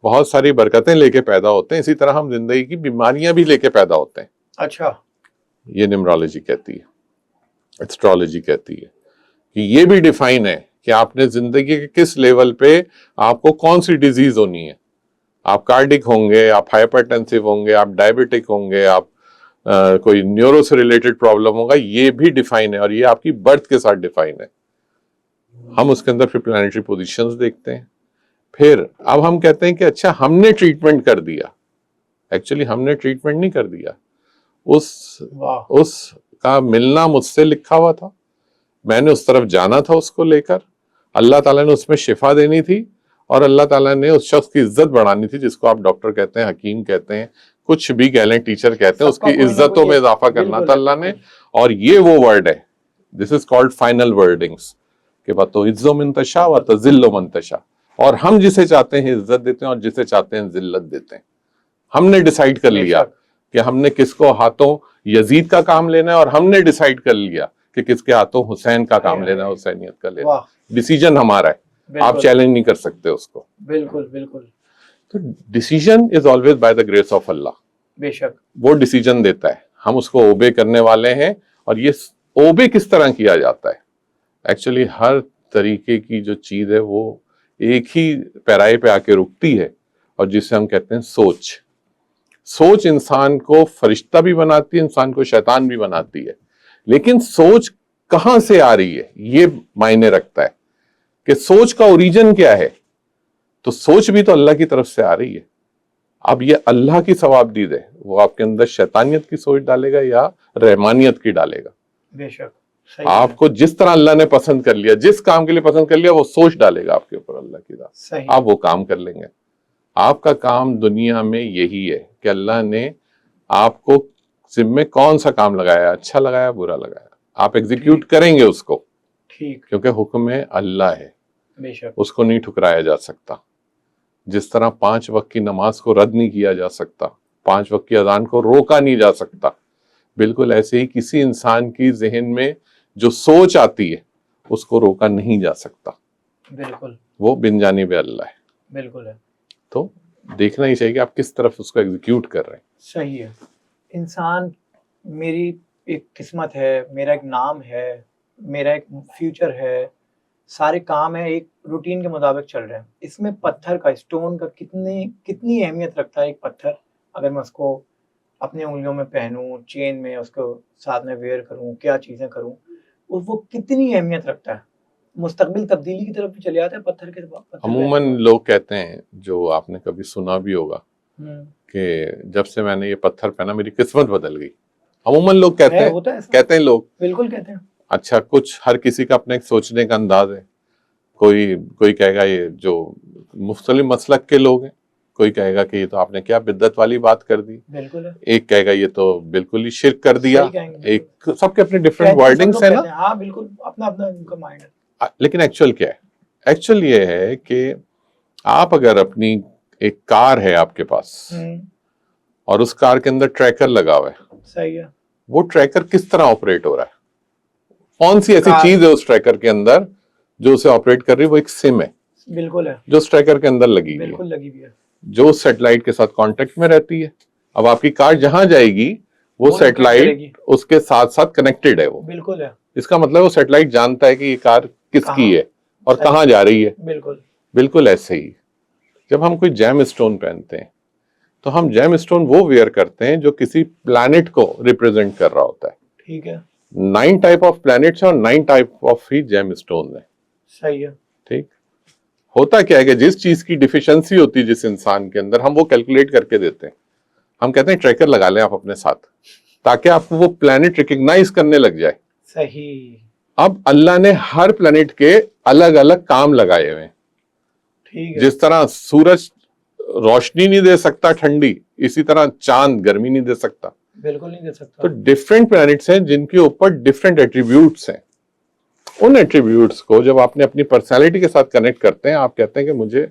बहुत सारी बरकतें लेके पैदा होते हैं, इसी तरह हम जिंदगी की बीमारियां भी लेके पैदा होते हैं। अच्छा। ये न्यूमरोलॉजी कहती है, एस्ट्रोलॉजी कहती है कि ये भी डिफाइन है कि आपने जिंदगी के किस लेवल पे आपको कौन सी डिजीज होनी है। आप कार्डिक होंगे, आप हाइपरटेंसिव होंगे, आप डायबिटिक होंगे, आप कोई न्यूरो से रिलेटेड प्रॉब्लम होगा, ये भी डिफाइन है। और ये आपकी बर्थ के साथ डिफाइन है। हम उसके अंदर फिर प्लानिटरी पोजीशंस देखते हैं। फिर अब हम कहते हैं कि अच्छा हमने ट्रीटमेंट कर दिया। एक्चुअली हमने ट्रीटमेंट नहीं कर दिया, उसका मिलना मुझसे लिखा हुआ था, मैंने उस तरफ जाना था उसको लेकर। अल्लाह ताला ने उसमें शिफा देनी थी और अल्लाह ताला ने उस शख्स की इज्जत बढ़ानी थी, जिसको आप डॉक्टर कहते हैं, हकीम कहते हैं, कुछ भी कह लें, टीचर कहते हैं, उसकी इज्जतों में इजाफा करना था अल्लाह ने। और ये वो वर्ड है, this is called final wordings, कि तो इज्जो मंतशा व तजिल्लो मंतशा। और हम जिसे चाहते हैं इज्जत देते हैं और जिसे चाहते हैं जिल्लत देते हैं। हमने डिसाइड कर लिया कि हमने किसको हाथों यजीद का काम लेना है, और हमने डिसाइड कर लिया कि किसके हाथों हुसैन का काम लेना है, हुसैनियत का लेना। डिसीजन हमारा है, आप चैलेंज नहीं कर सकते उसको। बिल्कुल बिल्कुल। तो decision is always by the grace of Allah. बेशक वो डिसीजन देता है, हम उसको ओबे करने वाले हैं। और ये ओबे किस तरह किया जाता है? एक्चुअली हर तरीके की जो चीज है वो एक ही पैराए पे आके रुकती है, और जिसे हम कहते हैं सोच। सोच इंसान को फरिश्ता भी बनाती है, इंसान को शैतान भी बनाती है। लेकिन सोच कहां से आ रही है ये मायने रखता है कि सोच का ओरिजिन क्या है। तो सोच भी तो अल्लाह की तरफ से आ रही है। अब ये अल्लाह की सवाबदीद है, वो आपके अंदर शैतानियत की सोच डालेगा या रहमानियत की डालेगा। बेशक आपको जिस तरह अल्लाह ने पसंद कर लिया, जिस काम के लिए पसंद कर लिया, वो सोच डालेगा आपके ऊपर अल्लाह की राह, आप वो काम कर लेंगे। आपका काम दुनिया में यही है कि अल्लाह ने आपको जिम्मे कौन सा काम लगाया, अच्छा लगाया, बुरा लगाया, आप एग्जीक्यूट करेंगे उसको। ठीक, क्योंकि हुक्म अल्लाह है, बेशक उसको नहीं ठुकराया जा सकता। जिस तरह 5 वक्त की नमाज को रद्द नहीं किया जा सकता, 5 वक्त की अजान को रोका नहीं जा सकता, बिल्कुल ऐसे ही किसी इंसान की जहन में जो सोच आती है उसको रोका नहीं जा सकता। बिल्कुल, वो बिन जानिब अल्लाह है। बिल्कुल है। तो देखना ही चाहिए कि आप किस तरफ उसको एग्जीक्यूट कर रहे हैं। सही है। इंसान, मेरी एक किस्मत है, मेरा एक नाम है, मेरा एक फ्यूचर है, सारे काम है एक रूटीन के मुताबिक चल रहे हैं। इसमें पत्थर का, स्टोन का कितनी अहमियत रखता है एक पत्थर। अगर मैं उसको अपनी उंगलियों में पहनूं, चेन में उसको साथ में वेयर करूं, क्या चीजें करूं, वो कितनी अहमियत रखता है। मुस्तकबिल तब्दीली की तरफ भी चले जाते हैं पत्थर के। अमूमन लोग कहते हैं, जो आपने कभी सुना भी होगा, कि जब से मैंने ये पत्थर पहना मेरी किस्मत बदल गई। अमूमन लोग कहते हैं लोग, बिल्कुल कहते हैं। अच्छा, कुछ हर किसी का अपने सोचने का अंदाज है। कोई कहेगा ये जो मुख्तलिफ मसलक के लोग हैं, कोई कहेगा कि ये तो आपने क्या बिद्दत वाली बात कर दी, बिल्कुल है। एक कहेगा ये तो बिल्कुल ही शिर्क कर दिया। एक सबके अपने डिफरेंट वर्डिंग्स है ना। हाँ बिल्कुल, अपना अपना उनका माइंड है। लेकिन एक्चुअल क्या है? एक्चुअल ये है कि आप अगर अपनी एक कार है आपके पास और उस कार के अंदर ट्रैकर लगा हुआ है, सही है, वो ट्रैकर किस तरह ऑपरेट हो रहा है? कौन सी ऐसी चीज है उस ट्रैकर के अंदर जो उसे ऑपरेट कर रही है वो एक सिम है बिल्कुल है, जो स्ट्राइकर के अंदर लगी हुई है, बिल्कुल लगी हुई है, जो सैटेलाइट के साथ कांटेक्ट में रहती है। अब आपकी कार जहां जाएगी वो वो लोकेट सैटेलाइट करेगी। उसके साथ साथ कनेक्टेड है। वो बिल्कुल है, इसका मतलब वो सैटेलाइट जानता है कि ये कार किसकी कहाँ? है और सही। कहाँ जा रही है। बिल्कुल बिल्कुल ऐसे ही जब हम कोई जेम स्टोन पहनते हैं तो हम जेम स्टोन वो वेयर करते हैं जो किसी प्लैनेट को रिप्रेजेंट कर रहा होता है। ठीक है, 9 टाइप ऑफ प्लैनेट्स और 9 टाइप ऑफ ही जेम स्टोन है। सही है, ठीक, होता क्या है कि जिस चीज की डिफिशियंसी होती है जिस इंसान के अंदर, हम वो कैलकुलेट करके देते हैं। हम कहते हैं ट्रैकर लगा लें आप अपने साथ ताकि आपको वो प्लैनेट रिकग्नाइज करने लग जाए। सही, अब अल्लाह ने हर प्लैनेट के अलग अलग काम लगाए हुए हैं। ठीक है, जिस तरह सूरज रोशनी नहीं दे सकता ठंडी, इसी तरह चांद गर्मी नहीं दे सकता। बिल्कुल नहीं दे सकता। तो डिफरेंट प्लैनेट्स हैं जिनके ऊपर डिफरेंट एट्रीब्यूट्स हैं। उन एट्रीब्यूट्स को जब आपने अपनी पर्सनालिटी के साथ कनेक्ट करते हैं, आप कहते हैं कि मुझे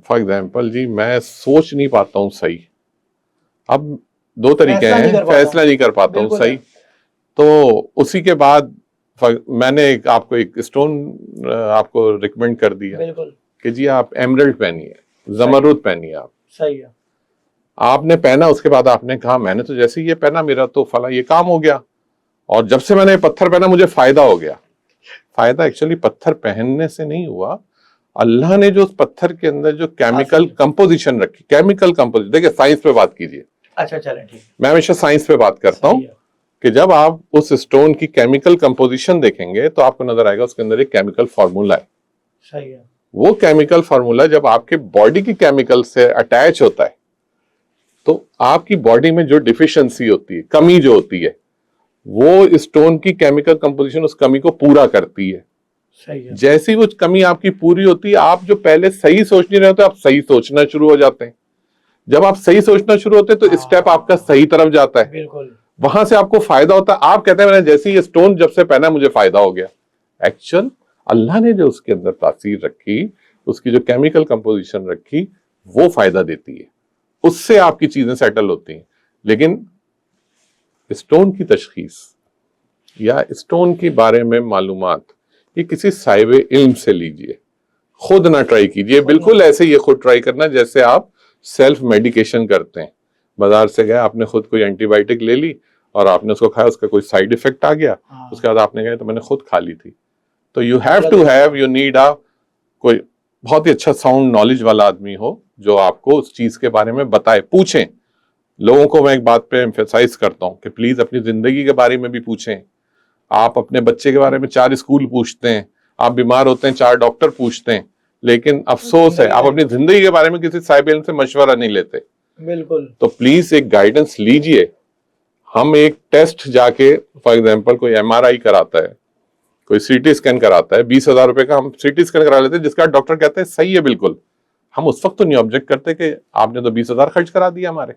फॉर एग्जाम्पल जी मैं सोच नहीं पाता हूँ सही। अब दो तरीके फैसला नहीं हैं, कर पाता फैसला हूँ। नहीं कर पाता हूँ बिल्कुल सही। है, तो उसी के बाद मैंने आपको एक स्टोन आपको रिकमेंड कर दिया बिल्कुल कि जी आप एमरल्ड पहनिए, जमरुद पहनिए। आप सही है, आपने पहना, उसके बाद आपने कहा मैंने तो जैसे ही ये पहना मेरा तो फला ये काम हो गया, और जब से मैंने ये पत्थर पहना मुझे फायदा हो गया। फायदा एक्चुअली पत्थर पहनने से नहीं हुआ, अल्लाह ने जो उस पत्थर के अंदर जो केमिकल कंपोजिशन रखी, केमिकल कंपोजिशन। देखिए साइंस पे बात कीजिए, अच्छा चलें ठीक, मैं हमेशा साइंस पे बात करता हूं सही है, कि जब आप उस स्टोन की केमिकल कंपोजिशन देखेंगे तो आपको नजर आएगा उसके अंदर एक केमिकल फॉर्मूला है। सही है, वो केमिकल फॉर्मूला जब आपके बॉडी की केमिकल से अटैच होता है तो आपकी बॉडी में जो डिफिशियंसी होती है, कमी जो होती है, वो स्टोन की केमिकल कंपोजिशन उस कमी को पूरा करती है। सही है, जैसी वो कमी आपकी पूरी होती है, आप जो पहले सही सोच नहीं रहे होते आप सही सोचना शुरू हो जाते हैं। जब आप सही सोचना शुरू होते हैं तो स्टेप आपका सही तरफ जाता है, बिल्कुल, वहां से आपको फायदा होता है। आप कहते हैं मैंने जैसे ये स्टोन जब से पहना मुझे फायदा हो गया। एक्चुअल अल्लाह ने जो उसके अंदर तासीर रखी, उसकी जो केमिकल कंपोजिशन रखी, वो फायदा देती है, उससे आपकी चीजें सेटल होती हैं। लेकिन स्टोन की तशखीस या स्टोन के बारे में मालूमात ये किसी साहिब इल्म से लीजिए, खुद ना ट्राई कीजिए। बिल्कुल ऐसे ये खुद ट्राई करना जैसे आप सेल्फ मेडिकेशन करते हैं। बाजार से गए, आपने खुद कोई एंटीबायोटिक ले ली और आपने उसको खाया, उसका कोई साइड इफेक्ट आ गया, उसके बाद आपने कहा तो मैंने खुद खा ली थी। तो you have to have, you need a कोई बहुत ही अच्छा साउंड नॉलेज वाला आदमी हो जो आपको उस चीज के बारे में बताए, पूछें। लोगों को मैं एक बात पे एम्फेसाइज करता हूं कि प्लीज अपनी जिंदगी के बारे में भी पूछें। आप अपने बच्चे के बारे में 4 स्कूल पूछते हैं, आप बीमार होते हैं 4 डॉक्टर पूछते हैं, लेकिन अफसोस है आप अपनी जिंदगी के बारे में किसी साहिब इल्म से मशवरा नहीं लेते। बिल्कुल, तो प्लीज एक गाइडेंस लीजिए। हम एक टेस्ट जाके, फॉर एग्जांपल कोई एमआरआई कराता है, कोई सीटी स्कैन कराता है, 20,000 रुपए का हम सीटी स्कैन करा लेते हैं, जिसका डॉक्टर कहते हैं सही है बिल्कुल। हम उस वक्त तो नहीं ऑब्जेक्ट करते कि आपने तो 20,000 खर्च करा दिया हमारे।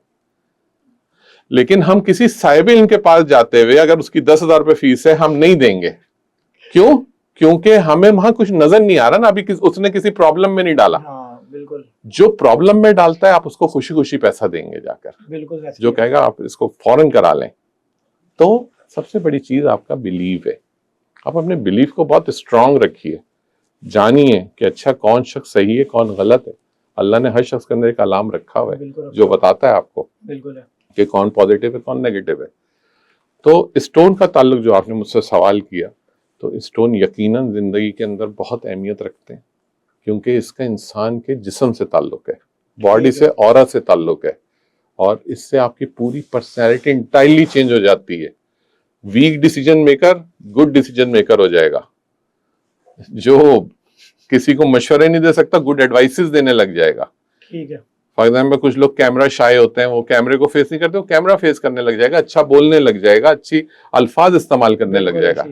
लेकिन हम किसी साहिब इल्म के पास जाते हुए अगर उसकी 10,000 रुपए फीस है हम नहीं देंगे। क्यों? क्योंकि हमें वहां कुछ नजर नहीं आ रहा ना, अभी उसने किसी प्रॉब्लम में नहीं डाला। हाँ बिल्कुल, जो प्रॉब्लम में डालता है आप उसको खुशी खुशी पैसा देंगे जाकर, बिल्कुल, जो कहेगा आप इसको फौरन करा लें। तो सबसे बड़ी चीज आपका बिलीव है। आप अपने बिलीफ को बहुत स्ट्रांग रखिए, जानिए कि अच्छा कौन शख्स सही है कौन गलत है। अल्लाह ने हर शख्स के अंदर एक अलार्म रखा हुआ है बिल्कुल, जो बताता है आपको बिल्कुल है, कि कौन पॉजिटिव है कौन नेगेटिव है। तो स्टोन का ताल्लुक जो आपने मुझसे सवाल किया, तो स्टोन यकीनन जिंदगी के अंदर बहुत अहमियत रखते हैं, क्योंकि इसका इंसान के जिस्म से ताल्लुक है, बॉडी से, ऑरा से ताल्लुक है, और इससे आपकी पूरी पर्सनैलिटी इंटायरली चेंज हो जाती है। Weak decision maker good decision maker हो जाएगा, जो किसी को मशवरे नहीं दे सकता गुड एडवाइसेस देने लग जाएगा। ठीक है, फॉर एग्जाम्पल कुछ लोग कैमरा शाय होते हैं, वो कैमरे को फेस नहीं करते, वो कैमरा फेस करने लग जाएगा, अच्छा बोलने लग जाएगा, अच्छी अल्फाज इस्तेमाल करने लग जाएगा।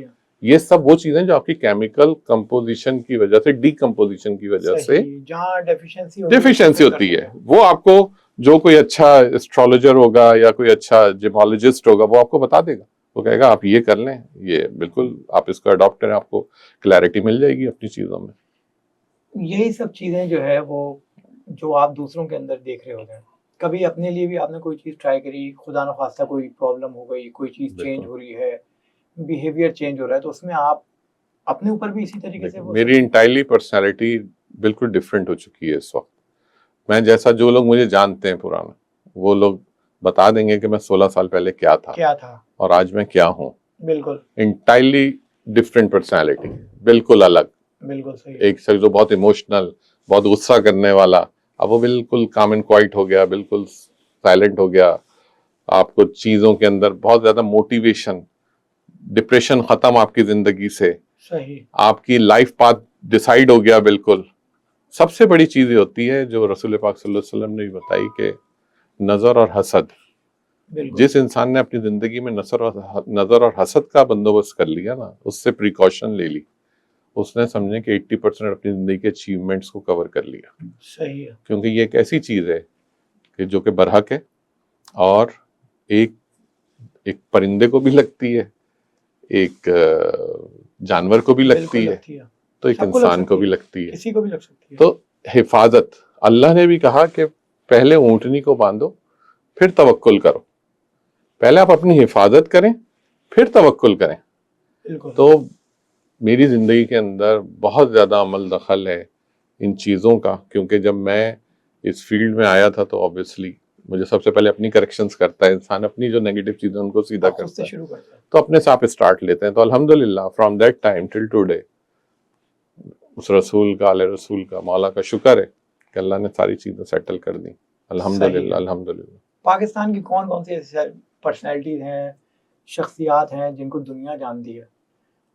ये सब वो चीजें जो आपकी केमिकल कंपोजिशन की वजह से, डीकंपोजिशन की वजह से जहाँ डेफिशिएंसी होती है, वो आपको जो कोई अच्छा एस्ट्रोलॉजर होगा या कोई अच्छा जिमोलॉजिस्ट होगा वो आपको बता देगा। वो कहेगा आप ये कर लें, ये बिल्कुल आप इसको अडॉप्ट करें, आपको क्लैरिटी मिल जाएगी अपनी चीजों में। यही सब चीजें जो है वो जो आप दूसरों के अंदर देख रहे होते हैं, कभी अपने लिए भी आपने कोई चीज ट्राई करी, खुदा न खास्ता कोई प्रॉब्लम हो गई, कोई चीज चेंज हो रही है, बिहेवियर चेंज हो रहा है, तो उसमें आप अपने ऊपर भी इसी तरीके से वो मेरी इंटायरली पर्सनालिटी बिल्कुल डिफरेंट हो चुकी है इस वक्त। मैं जैसा, जो लोग मुझे जानते हैं पुराना, वो लोग बता देंगे कि मैं 16 साल पहले क्या था और आज मैं क्या हूँ। बिल्कुल इंटायरली डिफरेंट पर्सनालिटी, बिल्कुल अलग। बिल्कुल सही। एक शख्स जो बहुत इमोशनल, बहुत गुस्सा करने वाला, अब वो बिल्कुल काम एंड क्वाइट हो गया, बिल्कुल साइलेंट हो गया। आपको चीजों के अंदर बहुत ज्यादा मोटिवेशन, डिप्रेशन खत्म आपकी जिंदगी से, सही। आपकी लाइफ पाथ डिसाइड हो गया बिल्कुल। सबसे बड़ी चीज ये होती है जो रसूल पाक सल्लल्लाहु अलैहि वसल्लम ने भी बताई कि नजर और हसद। जिस इंसान ने अपनी जिंदगी में नजर और हसद का बंदोबस्त कर लिया ना, उससे प्रिकॉशन ले ली, उसने समझे कि 80% अपनी जिंदगी के अचीवमेंट्स को कवर कर लिया। सही है। क्योंकि ये एक ऐसी चीज है कि जो कि बरहक है और एक परिंदे को भी लगती है, एक जानवर को भी लगती है, तो एक इंसान को भी लगती है, किसी को भी लग सकती है। तो हिफाजत, अल्लाह ने भी कहा कि पहले ऊंटनी को बांधो फिर तवक्कुल करो। पहले आप अपनी हिफाजत करें फिर तवक्कुल करें। तो मेरी जिंदगी के अंदर बहुत ज्यादा अमल दखल है इन चीजों का, क्योंकि जब मैं इस फील्ड में आया था तो ऑब्वियसली मुझे सबसे पहले अपनी करेक्शंस करता है इंसान, अपनी जो नेगेटिव चीजें उनको सीधा करता है, तो अपने से आप स्टार्ट लेते हैं। तो अल्हम्दुलिल्लाह from that time till today उस रसूल का, आले रसूल का, मौला का शुक्र है कि अल्लाह ने सारी चीजें सेटल कर दी। अल्हम्दुलिल्लाह अल्हम्दुलिल्लाह। पाकिस्तान की कौन कौन सी ऐसी पर्सनैलिटीज हैं, शख्सियात हैं जिनको दुनिया जानती है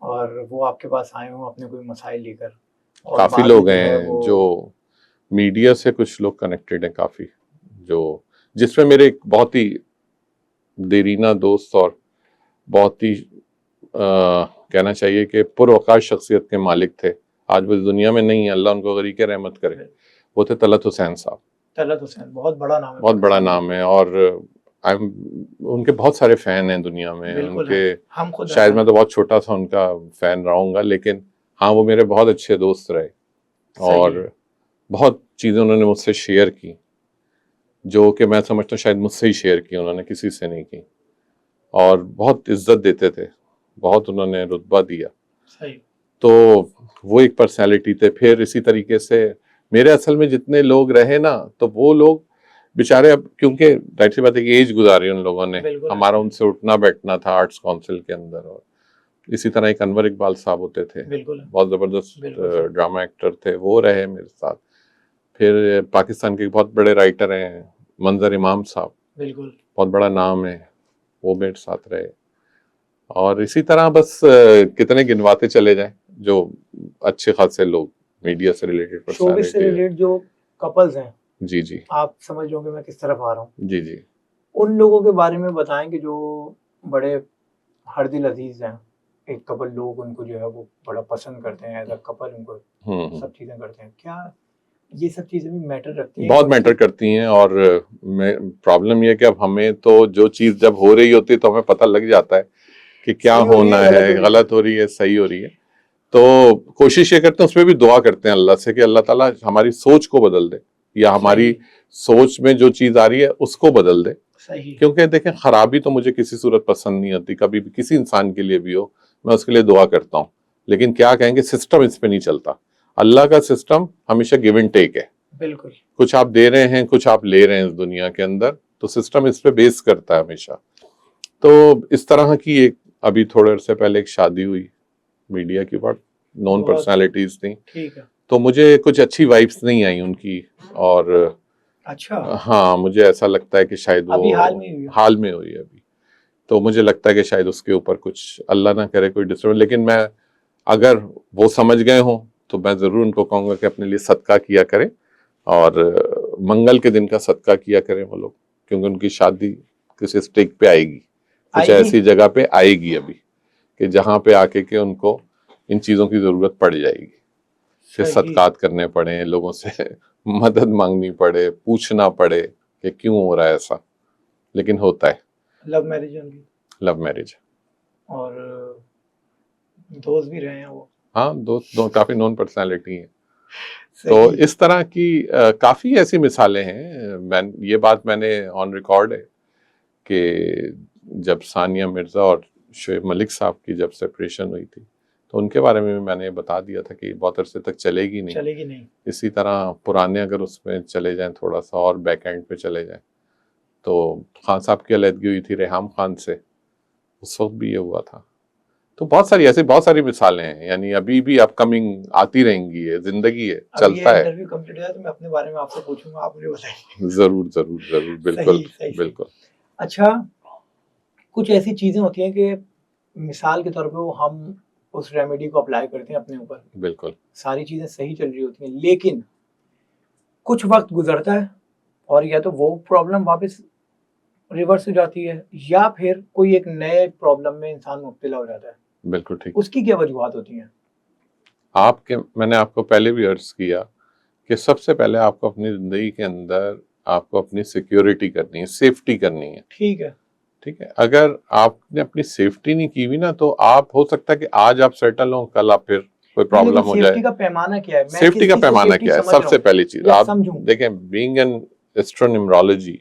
और वो आपके पास आए हों अपने कोई मसाइल लेकर? काफी लोग हैं जो मीडिया से, कुछ लोग कनेक्टेड हैं काफी, जो जिसमें मेरे एक बहुत ही देरीना दोस्त और बहुत ही कहना चाहिए कि पुरवकार शख्सियत के मालिक थे, आज वो दुनिया में नहीं है, अल्लाह उनको गरीक रहमत करे, वो थे तलत हुसैन साहब। तलत हुसैन बहुत बड़ा नाम है, बहुत बड़ा नाम है, और उनके बहुत सारे फैन हैं दुनिया में उनके। हम खुद शायद मैं तो बहुत छोटा सा उनका फैन रहूंगा, लेकिन हाँ वो मेरे बहुत अच्छे दोस्त रहे और बहुत चीजें उन्होंने मुझसे शेयर की जो कि मैं समझता हूँ शायद मुझसे ही शेयर की, उन्होंने किसी से नहीं की, और बहुत इज्जत देते थे, बहुत उन्होंने रुतबा दिया। सही। तो वो एक पर्सनैलिटी थे। फिर इसी तरीके से मेरे असल में जितने लोग रहे ना, तो वो लोग बेचारे, अब क्योंकि जाहिर सी बात है कि एज गुजारी उन लोगों ने, हमारा उनसे उठना बैठना था आर्ट्स काउंसिल के अंदर। और इसी तरह एक अनवर इकबाल साहब होते थे, बहुत जबरदस्त ड्रामा एक्टर थे, वो रहे मेरे साथ। फिर पाकिस्तान के बहुत बड़े राइटर हैं मंजर इमाम साहब, बहुत बड़ा नाम है, वो मेरे साथ रहे। और इसी तरह बस कितने गिनवाते चले जाएं जो अच्छे खासे लोग मीडिया से रिलेटेड, शोबिज़ से रिलेटेड जो कपल्स हैं, जी जी, आप समझ लो कि मैं किस तरफ आ रहा हूँ, जी जी, उन लोगों के बारे में बताएं कि जो बड़े हर दिल अजीज हैं, एक कपल, लोग उनको जो है वो बड़ा पसंद करते हैं, एज अ कपल उनको सब चीजें करते हैं, क्या ये सब चीजें भी मैटर रखती हैं? बहुत मैटर करती हैं। और प्रॉब्लम ये है कि अब हमें तो जो चीज जब हो रही होती है तो हमें पता लग जाता है कि क्या होना है, गलत हो रही है, सही हो रही है। तो कोशिश ये करते हैं, उसमें भी दुआ करते हैं अल्लाह से कि अल्लाह ताला हमारी सोच को बदल दे, या हमारी सोच में जो चीज आ रही है उसको बदल दे। क्योंकि देखें, खराबी तो मुझे किसी सूरत पसंद नहीं आती, कभी भी किसी इंसान के लिए भी हो, मैं उसके लिए दुआ करता हूँ, लेकिन क्या कहेंगे, सिस्टम इस पे नहीं चलता। अल्लाह का सिस्टम हमेशा गिव एंड टेक है, बिल्कुल, कुछ आप दे रहे हैं, कुछ आप ले रहे हैं इस दुनिया के अंदर, तो सिस्टम इस पे बेस करता है हमेशा। तो इस तरह की एक अभी थोड़े अरसे पहले एक शादी हुई, मीडिया की बहुत नॉन पर्सनालिटीज थी, ठीक है, तो मुझे कुछ अच्छी वाइब्स नहीं आई उनकी। और अच्छा, हाँ, मुझे ऐसा लगता है कि शायद वो हाल में हुई अभी, तो मुझे लगता है कि शायद उसके ऊपर कुछ, अल्लाह ना करे कोई डिस्टर्ब। लेकिन मैं, अगर वो समझ गए हों तो मैं जरूर उनको कहूंगा कि अपने लिए सदका किया करें, और मंगल के दिन का सदका किया करें वो लोग, क्योंकि उनकी शादी किसी स्टेक पे आएगी, कुछ ऐसी जगह पे आएगी अभी कि जहां पे आके के उनको इन चीजों की जरूरत पड़ जाएगी, फिर सदकात करने पड़े, लोगों से मदद मांगनी पड़े, पूछना पड़े कि क्यों हो रहा है ऐसा, लेकिन होता है। लव मैरिज है, लव मैरिज, और दोस्त भी रहे हैं वो, हाँ दोस्त काफी नॉन पर्सनालिटी है। तो इस तरह की काफी ऐसी मिसालें हैं। ये बात मैंने ऑन रिकॉर्ड है कि जब सानिया मिर्जा और शोएब मलिक साहब की जब सेपरेशन हुई थी, तो उनके बारे में भी मैंने बता दिया था कि बहुत अरसे तक चलेगी नहीं। इसी तरह पुराने अगर उसमें चले जाएं, थोड़ा सा और बैक एंड पे चले जाएं, तो खान साहब की अलहदगी हुई थी रेहाम खान से, उस वक्त भी ये हुआ था। तो बहुत सारी मिसालें हैं, यानी अभी भी अपकमिंग आती रहेंगी, है जिंदगी है, चलता है। इंटरव्यू कंप्लीट हो जाए तो मैं अपने बारे में आपसे पूछूंगा, आप मुझे बताइए। जरूर बिल्कुल। सही। बिल्कुल। अच्छा, कुछ ऐसी चीजें होती हैं कि मिसाल के तौर पे वो हम उस रेमेडी को अप्लाई करते हैं अपने ऊपर, बिल्कुल सारी चीजें सही चल रही होती हैं, लेकिन कुछ वक्त गुजरता है और या तो वो प्रॉब्लम वापस रिवर्स हो जाती है या फिर कोई एक नए प्रॉब्लम में इंसान मुब्तला हो जाता है। बिल्कुल ठीक। उसकी क्या वजूहात होती हैं? मैंने आपको पहले भी अर्ज किया कि सबसे पहले आपको अपनी जिंदगी के अंदर आपको अपनी सिक्योरिटी करनी है, सेफ्टी करनी है। ठीक है। अगर आपने अपनी सेफ्टी नहीं की हुई ना, तो आप हो सकता है कि आज आप सेटल हो, कल आप फिर कोई प्रॉब्लम हो जाए। सेफ्टी का पैमाना क्या है? सेफ्टी का पैमाना क्या है? सबसे पहली चीज आप देखें, being an astronumerology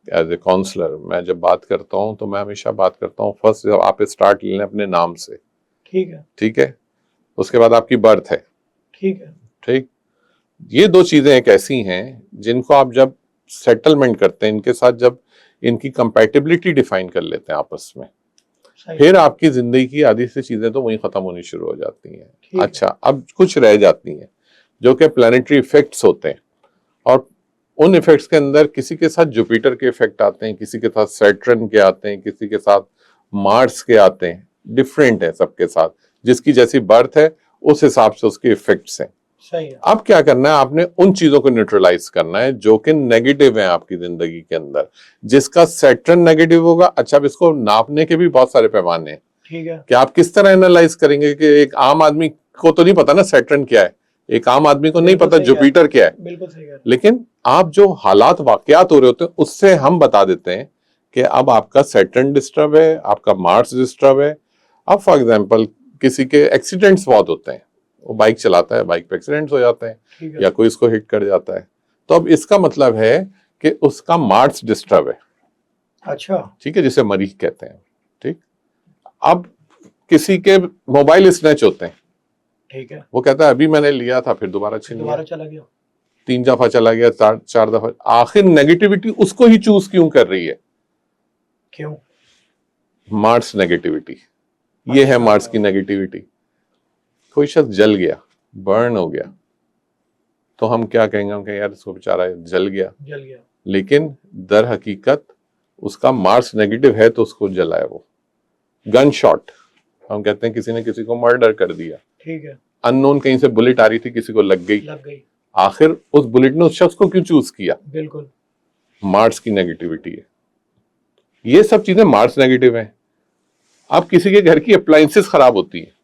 as a counsellor, मैं जब बात करता हूँ तो मैं हमेशा बात करता हूँ फर्स्ट आप स्टार्ट लें अपने नाम से। ठीक है। उसके बाद आपकी बर्थ है। ठीक। ये दो चीजें एक ऐसी हैं जिनको आप जब सेटलमेंट करते हैं, इनके साथ जब इनकी कंपैटिबिलिटी डिफाइन कर लेते हैं आपस में, फिर आपकी जिंदगी की आधी सी चीजें तो वहीं खत्म होनी शुरू हो जाती हैं। अच्छा, अब कुछ रह जाती हैं जो कि प्लैनेटरी इफेक्ट्स होते हैं, और उन इफेक्ट्स के अंदर किसी के साथ जुपिटर के इफेक्ट आते हैं, किसी के साथ सैटर्न के आते हैं, किसी के साथ मार्स के आते हैं। डिफरेंट है सबके साथ, जिसकी जैसी बर्थ है उस हिसाब से उसके इफेक्ट्स हैं। सही है। अब क्या करना है, आपने उन चीजों को न्यूट्रलाइज करना है जो कि नेगेटिव है आपकी जिंदगी के अंदर। जिसका सैटर्न नेगेटिव होगा, अच्छा अब इसको नापने के भी बहुत सारे पैमाने हैं। ठीक है। कि आप किस तरह एनालाइज करेंगे कि एक आम आदमी को तो नहीं पता ना सैटर्न क्या है, एक आम आदमी को नहीं पता जुपिटर क्या है। बिल्कुल सही है। लेकिन आप जो हालात वाकयात हो रहे होते हैं उससे हम बता देते हैं कि अब आपका सैटर्न डिस्टर्ब है, आपका मार्स डिस्टर्ब है। अब फॉर एग्जांपल किसी के एक्सीडेंट्स बहुत होते हैं, वो बाइक चलाता है, बाइक पे एक्सीडेंट्स हो जाते हैं या कोई इसको हिट कर जाता है, तो अब इसका मतलब है कि उसका मार्स डिस्टर्ब है। अच्छा। ठीक है, जिसे मरीज कहते हैं। ठीक। अब किसी के मोबाइल स्नैच होते हैं। ठीक है। वो कहता है अभी मैंने लिया था, फिर दोबारा छीन लिया, चला गया, 3 दफा चला गया, 4 दफा। आखिर नेगेटिविटी उसको ही चूज क्यों कर रही है? क्यों? Mars negativity. ये है मार्स की नेगेटिविटी। कोई शख्स जल गया, बर्न हो गया, तो हम क्या कहेंगे? हम कहेंगे यार इसको बेचारा जल गया, लेकिन दर हकीकत उसका मार्स नेगेटिव है तो उसको जला है वो। गन शॉट, हम कहते हैं किसी ने किसी को मर्डर कर दिया। ठीक है। अननोन कहीं से बुलेट आ रही थी, किसी को लग गई। आखिर उस बुलेट ने उस शख्स को क्यों चूज किया? बिल्कुल मार्स की नेगेटिविटी है। ये सब चीजें मार्स नेगेटिव है। अब किसी के घर की अप्लायंसेस खराब होती है,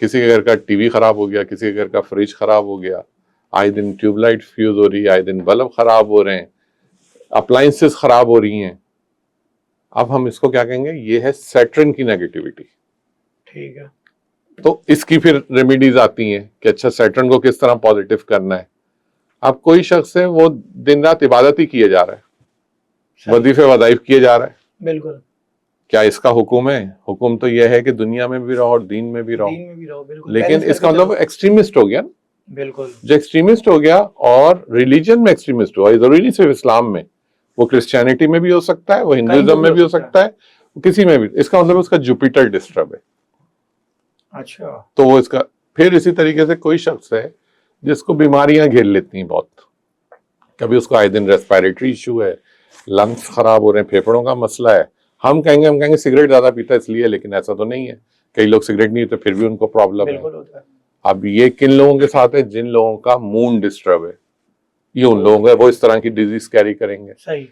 किसी के घर का टीवी खराब हो गया, किसी के घर का फ्रिज खराब हो गया, आए दिन ट्यूबलाइट फ्यूज हो रही है, आए दिन बल्ब खराब हो रहे हैं, अप्लायंसेस खराब हो रही हैं। अब हम इसको क्या कहेंगे? ये है सैटर्न की नेगेटिविटी। ठीक है। तो इसकी फिर रेमेडीज आती हैं कि अच्छा सैटर्न को किस तरह पॉजिटिव करना है। अब कोई शख्स है वो दिन रात इबादत ही किए जा रहा है, वजीफे वज़ाइफ किए जा रहा है, बिल्कुल। क्या इसका हुक्म है? हुक्म तो यह है कि दुनिया में भी रहो और दीन में भी रहो। बिल्कुल। लेकिन इसका मतलब एक्सट्रीमिस्ट हो गया ना। बिल्कुल। जो एक्सट्रीमिस्ट हो गया, और रिलीजन में एक्सट्रीमिस्ट हुआ, जरूरी नहीं सिर्फ इस्लाम में, वो क्रिश्चियनिटी में भी हो सकता है, वो हिंदुइज्म में भी हो सकता है, किसी में भी। इसका मतलब उसका जुपिटर डिस्टर्ब है। अच्छा। तो वो इसका फिर इसी तरीके से कोई शख्स है जिसको बीमारियां घेर लेती हैं बहुत, कभी उसको आए दिन रेस्पिरेटरी इशू है, लंग्स खराब हो रहे हैं, फेफड़ों का मसला है। हम कहेंगे सिगरेट ज्यादा पीता है इसलिए, लेकिन ऐसा तो नहीं है। कई लोग सिगरेट नहीं पीते फिर भी उनको प्रॉब्लम है। अब ये किन लोगों के साथ है? जिन लोगों का मून डिस्टर्ब है, ये उन लोगों है वो इस तरह की डिजीज कैरी करेंगे। सही।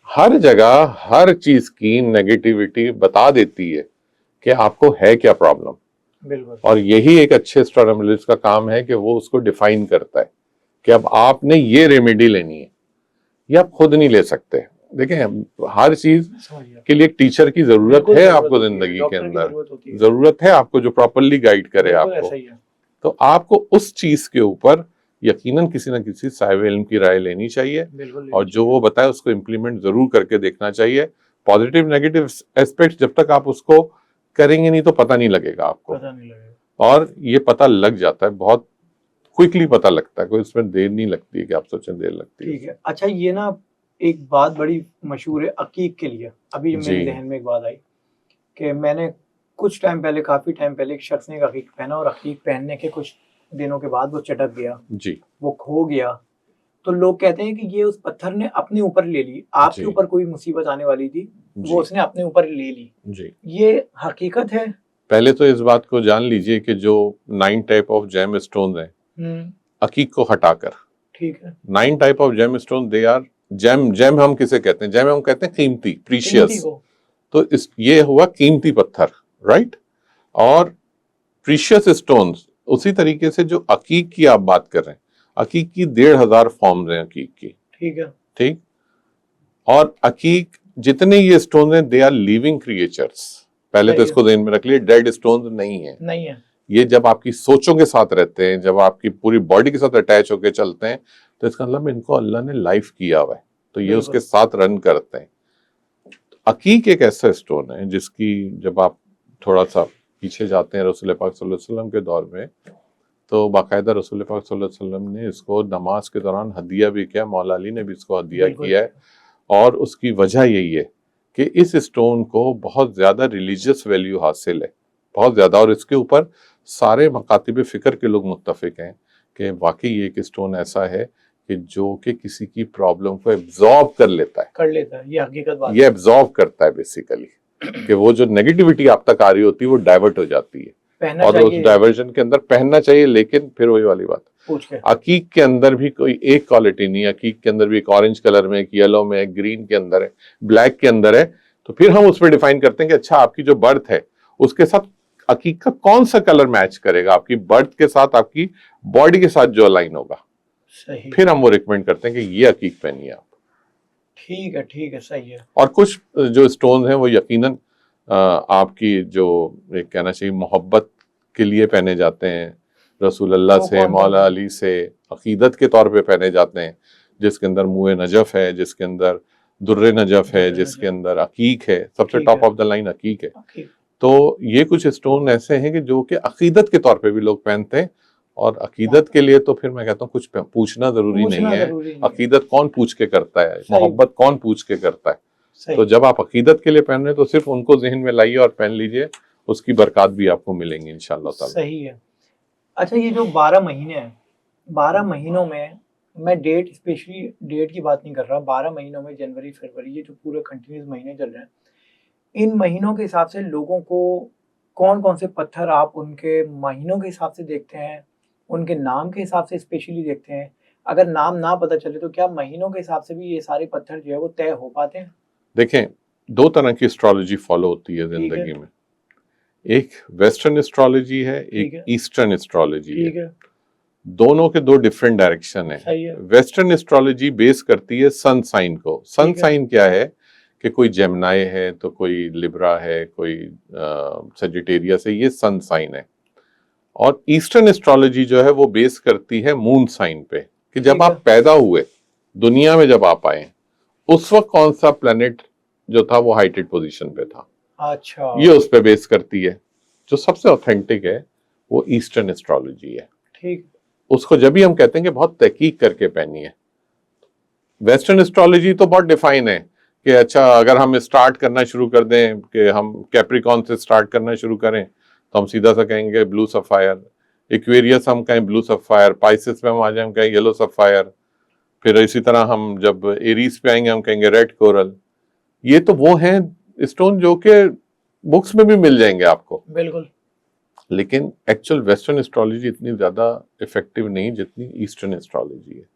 हर जगह हर चीज की नेगेटिविटी बता देती है कि आपको है क्या प्रॉब्लम। बिल्कुल। और यही एक अच्छे एस्ट्रोनॉमलिस्ट का काम है कि वो उसको डिफाइन करता है कि अब आपने ये रेमेडी लेनी है, ये आप खुद नहीं ले सकते। देखें, हर चीज के लिए एक टीचर की जरूरत है आपको जिंदगी के अंदर, जरूरत है आपको जो प्रॉपरली गाइड करे आपको। तो आपको उस चीज के ऊपर यकीनन किसी न किसी साहिब इल्म की राय लेनी चाहिए, और जो वो बताए उसको इम्प्लीमेंट जरूर करके देखना चाहिए। पॉजिटिव नेगेटिव एस्पेक्ट जब तक आप उसको करेंगे नहीं तो पता नहीं लगेगा आपको, पता नहीं लगेगा। और ये पता लग जाता है, बहुत क्विकली पता लगता है, कोई इसमें देर नहीं लगती है कि आप सोचें देर लगती है। ठीक है। अच्छा, ये ना एक बात बड़ी मशहूर है अकीक के लिए। अभी जो मेरे जी। जहन में एक बात आई कि मैंने कुछ टाइम पहले, काफी टाइम पहले, एक शख्स ने एक अकीक पहना और अकीक पहनने के कुछ दिनों के बाद वो चटक गया, जी वो खो गया। तो लोग कहते हैं कि ये उस पत्थर ने अपने ऊपर ले ली, आपके जी ऊपर कोई मुसीबत आने वाली थी, जी वो उसने अपने ऊपर ले ली। जी। ये हकीकत है? पहले तो इस बात को जान लीजिए कि जो 9 टाइप ऑफ जेम स्टोन है, अकीक को हटाकर, ठीक है, 9 type of gem stone they are gem. Gem हम किसे कहते हैं? जेम हम कहते हैं कीमती, कीमती प्रीशियस। को। तो इस ये हुआ कीमती पत्थर, राइट। और प्रीशियस स्टोन्स उसी तरीके से जो अकीक की आप बात कर रहे हैं, अकीक की 1500 फॉर्म्स हैं अकीक की, ठीक है, ठीक। और अकीक जितने ये स्टोन हैं दे आर लिविंग क्रिएचर्स। पहले तो सही है। इसको ध्यान में रख लिए, डेड स्टोन नहीं है। नहीं है। ये जब आपकी सोचों के साथ रहते हैं, जब आपकी पूरी बॉडी के साथ अटैच होकर चलते हैं, तो इसका मतलब इनको अल्लाह ने लाइफ किया हुआ है, तो ये बिल्कुल। उसके साथ रन करते हैं। अकीक एक ऐसा स्टोन है जिसकी जब आप थोड़ा सा पीछे जाते हैं रसूल पाक सल्लल्लाहु अलैहि वसल्लम के दौर में, तो बाकायदा रसूल पाक सल्लल्लाहु अलैहि वसल्लम ने इसको नमाज के दौरान हदिया भी किया, मौला अली ने भी इसको हदिया बिल्कुल। किया है। और उसकी वजह यही है कि इस स्टोन को बहुत ज्यादा रिलीजियस वैल्यू हासिल है, बहुत ज्यादा। और इसके ऊपर सारे मकातिब फिक्र के लोग मुत्तफिक हैं कि वाकई ये एक स्टोन ऐसा है कि जो कि किसी की प्रॉब्लम को एब्जॉर्ब कर लेता है, ये हकीकत बात ये एब्जॉर्ब करता है बेसिकली, कि वो जो नेगेटिविटी आप तक आ रही होती है वो डाइवर्ट हो जाती है। पहनना और उस चाहिए, डाइवर्जन के अंदर पहनना चाहिए, लेकिन फिर वही वाली बात, पूछ के। अकीक के अंदर भी कोई एक क्वालिटी नहीं है। अकीक के अंदर भी एक ऑरेंज कलर में, एक येलो में, एक ग्रीन के अंदर है, ब्लैक के अंदर है। तो फिर हम उस पर डिफाइन करते हैं कि अच्छा आपकी जो बर्थ है उसके साथ अकीक का कौन सा कलर मैच करेगा, आपकी बर्थ के साथ, आपकी बॉडी के साथ जो अलाइन होगा, सही। फिर हम वो रिकमेंड करते हैं कि ये अकीक पहनिए आप। ठीक है, सही है। और कुछ जो स्टोन हैं वो यकीनन आपकी जो एक कहना चाहिए मोहब्बत के लिए पहने जाते हैं, रसूल अल्लाह वो से, कौन मौला कौन अली से अकीदत के तौर पे पहने जाते हैं, जिसके अंदर मुए नजफ है, जिसके अंदर दुर्रे नजफ है, दुर्रे जिसके नजफ। अंदर अकीक है, सबसे ठीक टॉप है। ऑफ द लाइन अकीक है। अकीक। तो ये कुछ स्टोन ऐसे हैं कि जो कि अकीदत के तौर पे भी लोग पहनते हैं। और अकीदत के लिए तो फिर मैं कहता हूँ कुछ पूछना जरूरी नहीं पूछना है। जरूरी नहीं है। अकीदत कौन पूछ के करता है, सही। मोहब्बत कौन पूछ के करता है। सही। तो जब आप अकीदत के लिए पहन रहे हैं तो सिर्फ उनको जहन में लाइए और पहन लीजिए, उसकी बरकत भी आपको मिलेंगी इंशाअल्लाह ताला। सही है। अच्छा, ये जो 12 महीने हैं, 12 महीनों में मैं डेट, स्पेशली डेट की बात नहीं कर रहा, 12 महीनों में जनवरी फरवरी ये जो पूरे कंटिन्यूस महीने चल रहे हैं, इन महीनों के हिसाब से लोगों को कौन कौन से पत्थर आप उनके महीनों के हिसाब से देखते हैं, उनके नाम के हिसाब से स्पेशली देखते हैं? अगर नाम ना पता चले तो क्या महीनों के हिसाब से भी ये सारे पत्थर जो है वो तय हो पाते हैं? देखें, दो तरह की एस्ट्रोलॉजी फॉलो होती है ठीक है। जिंदगी में। एक वेस्टर्न एस्ट्रोलॉजी है, ठीक है। एक ईस्टर्न एस्ट्रोलॉजी है। ठीक है। दोनों के दो डिफरेंट डायरेक्शन है। सही है। वेस्टर्न एस्ट्रोलॉजी बेस करती है सन साइन को। सन ठीक है। साइन क्या है कि कोई जेमिनाई है तो कोई लिब्रा है, कोई सजिटेरियस है, ये सन साइन है। और ईस्टर्न एस्ट्रोलॉजी जो है वो बेस करती है मून साइन पे, कि जब ठीक है। आप पैदा हुए, दुनिया में जब आप आए, उस वक्त कौन सा प्लेनेट जो था वो हाइटेड पोजीशन पे था, अच्छा, ये उस पे बेस करती है। जो सबसे ऑथेंटिक है वो ईस्टर्न एस्ट्रोलॉजी है। ठीक। उसको जब भी हम कहते हैं कि बहुत तहकीक करके पहनी है। वेस्टर्न एस्ट्रोलॉजी तो बहुत डिफाइन है कि अच्छा अगर हम स्टार्ट करना शुरू कर दें कि हम कैप्रिकॉन से स्टार्ट करना शुरू करें तो हम सीधा सा कहेंगे ब्लू सफायर। एक्वेरियस हम कहें ब्लू सफायर, पाइसेस पे हम आ जाए हम कहें येलो सफायर, फिर इसी तरह हम जब एरीज पे आएंगे हम कहेंगे रेड कोरल। ये तो वो हैं स्टोन जो कि बुक्स में भी मिल जाएंगे आपको, बिल्कुल। लेकिन एक्चुअल वेस्टर्न एस्ट्रोलॉजी इतनी ज्यादा इफेक्टिव नहीं जितनी ईस्टर्न एस्ट्रोलॉजी है।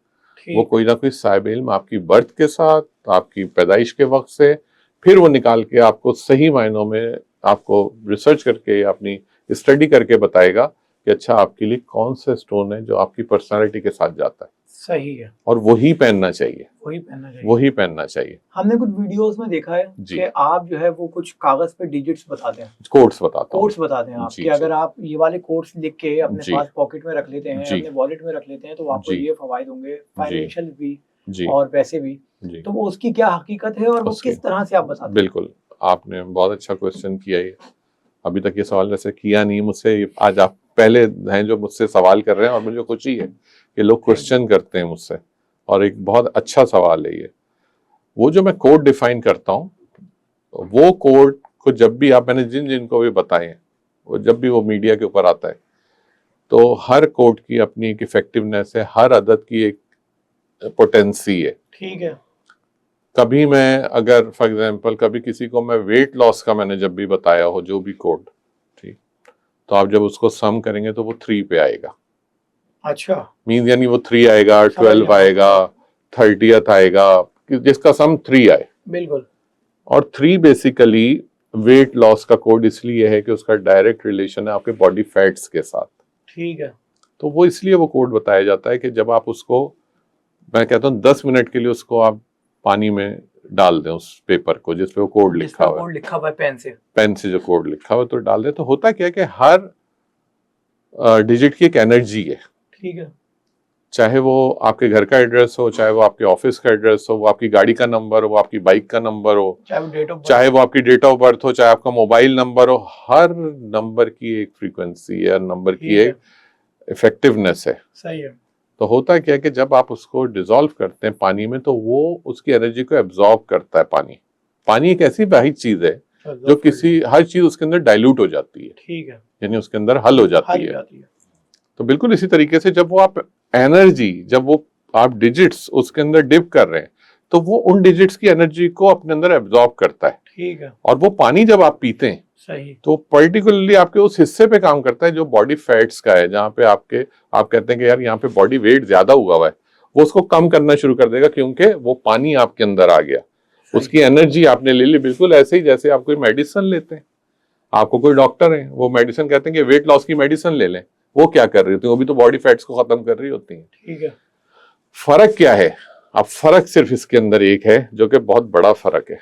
वो ठीक। कोई ना कोई साहिब इल्म आपकी बर्थ के साथ, आपकी पैदाइश के वक्त से, फिर वो निकाल के आपको सही मायनों में आपको रिसर्च करके अपनी स्टडी करके बताएगा कि अच्छा आपके लिए कौन सा स्टोन है जो आपकी पर्सनालिटी के साथ जाता है। सही है। और वही पहनना चाहिए, वही पहनना चाहिए। वही पहनना चाहिए। हमने कुछ वीडियोस में देखा है जी। कि आप जो है वो कुछ कागज पे डिजिट्स बताते हैं, कोड्स बताता हूँ। कोड्स बताते हैं आप जी, कि जी। अगर आप ये वाले कोड्स लिख के अपने जी। पास पॉकेट में रख लेते हैं, जी। अपने वॉलेट में रख लेते हैं, तो आपको जी। ये फवायद होंगे, फाइनेंशियल भी जी और वैसे भी। जी। तो वो उसकी क्या हकीकत है और वो उसके- किस तरह से आप बताते हैं? बिल्कुल, आपने बहुत अच्छा क्वेश्चन किया ये। अभी तक ये सवाल वैसे किया नहीं मुझसे, आज आप पहले हैं जो मुझसे सवाल कर रहे हैं, और मुझे खुशी है कि लोग क्वेश्चन करते हैं मुझसे, और एक बहुत अच्छा सवाल है ये। वो जो मैं कोड डिफाइन करता हूँ, वो कोड को जब भी आप, मैंने जिन जिनको भी बताए हैं, वो जब भी वो मीडिया के ऊपर आता है, तो हर कोड की अपनी एक इफेक्टिवनेस है, हर आदत की एक पोटेंसी है। ठीक है। कभी मैं अगर फॉर एग्जांपल कभी किसी को मैं वेट लॉस का मैंने जब भी बताया हो जो भी कोड, ठीक, तो आप जब उसको सम करेंगे तो वो 3 पे आएगा। अच्छा। मीन्स यानी वो 3 आएगा, 12 आएगा, 30th आएगा, जिसका सम 3 आए। बिल्कुल। और 3 बेसिकली वेट लॉस का कोड इसलिए है कि उसका डायरेक्ट रिलेशन है आपके बॉडी फैट्स के साथ। ठीक है। तो वो इसलिए वो कोड बताया जाता है कि जब आप उसको, मैं कहता हूँ 10 मिनट के लिए उसको आप पानी में डाल दें, उस पेपर को जिसपे वो कोड लिखा हुआ है, कोड लिखा हुआ है पेन से जो कोड लिखा हुआ है, तो डाल दें। तो होता क्या है कि हर डिजिट की एक एनर्जी है। ठीक है। चाहे वो आपके घर का एड्रेस हो, चाहे वो आपके ऑफिस का एड्रेस हो, वो आपकी गाड़ी का नंबर हो, वो आपकी बाइक का नंबर हो, चाहे वो आपकी डेट ऑफ बर्थ हो, चाहे आपका मोबाइल नंबर हो, हर नंबर की एक फ्रीक्वेंसी है, नंबर की एक इफेक्टिवनेस है। सही है। तो होता क्या है कि जब आप उसको डिसॉल्व करते हैं पानी में, तो वो उसकी एनर्जी को एब्जॉर्ब करता है। पानी एक ऐसी वाहिद चीज है जो किसी हर चीज उसके अंदर डाइल्यूट हो जाती है। ठीक है। यानी उसके अंदर हल हो जाती है। तो बिल्कुल इसी तरीके से जब वो आप एनर्जी, जब वो आप डिजिट्स उसके अंदर डिप कर रहे हैं, तो वो उन डिजिट्स की एनर्जी को अपने अंदर एब्जॉर्ब करता है। ठीक है। और वो पानी जब आप पीते हैं, सही, तो पर्टिकुलरली आपके उस हिस्से पे काम करता है जो बॉडी फैट्स का है, जहाँ पे आप कहते हैं कि यार यहाँ पे बॉडी वेट ज्यादा हुआ है, वो उसको कम करना शुरू कर देगा, क्योंकि वो पानी आपके अंदर आ गया, उसकी एनर्जी आपने ले ली। बिल्कुल ऐसे ही जैसे आप कोई मेडिसिन लेते हैं, आपको कोई डॉक्टर है, वो मेडिसिन कहते हैं कि वेट लॉस की मेडिसिन ले लें, वो क्या कर रही होती है, वो भी तो बॉडी फैट्स को खत्म कर रही होती है। ठीक है। फर्क क्या है? अब फर्क सिर्फ इसके अंदर एक है, जो कि बहुत बड़ा फर्क है,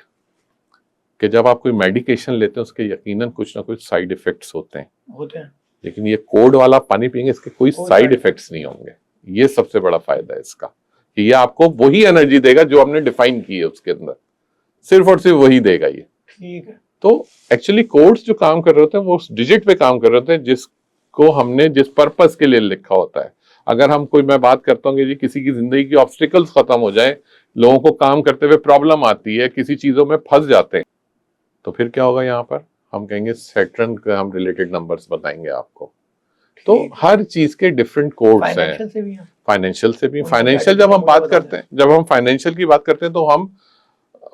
कि जब आप कोई मेडिकेशन लेते हैं उसके यकीनन कुछ ना कुछ साइड इफेक्ट्स होते हैं, लेकिन ये कोड वाला पानी पिएंगे इसके कोई साइड इफेक्ट्स नहीं होंगे। ये सबसे बड़ा फायदा है इसका, कि ये आपको वही एनर्जी देगा जो हमने डिफाइन की है उसके अंदर, सिर्फ और सिर्फ वही देगा ये। ठीक है। तो एक्चुअली कोड्स जो काम कर रहे होते हैं वो उस डिजिट पे काम कर रहे होते हैं जिसको हमने जिस पर्पस के लिए लिखा होता है। अगर हम कोई, मैं बात करता हूँ कि जी किसी की जिंदगी की ऑब्स्टिकल्स खत्म हो जाए, लोगों को काम करते हुए प्रॉब्लम आती है, किसी चीजों में फंस जाते हैं, तो फिर क्या होगा? यहाँ पर हम कहेंगे सैटर्न का हम रिलेटेड नंबर्स बताएंगे आपको। तो हर चीज के डिफरेंट कोड्स हैं। फाइनेंशियल से भी फाइनेंशियल जब हम बात करते हैं, जब हम फाइनेंशियल की बात करते हैं, तो हम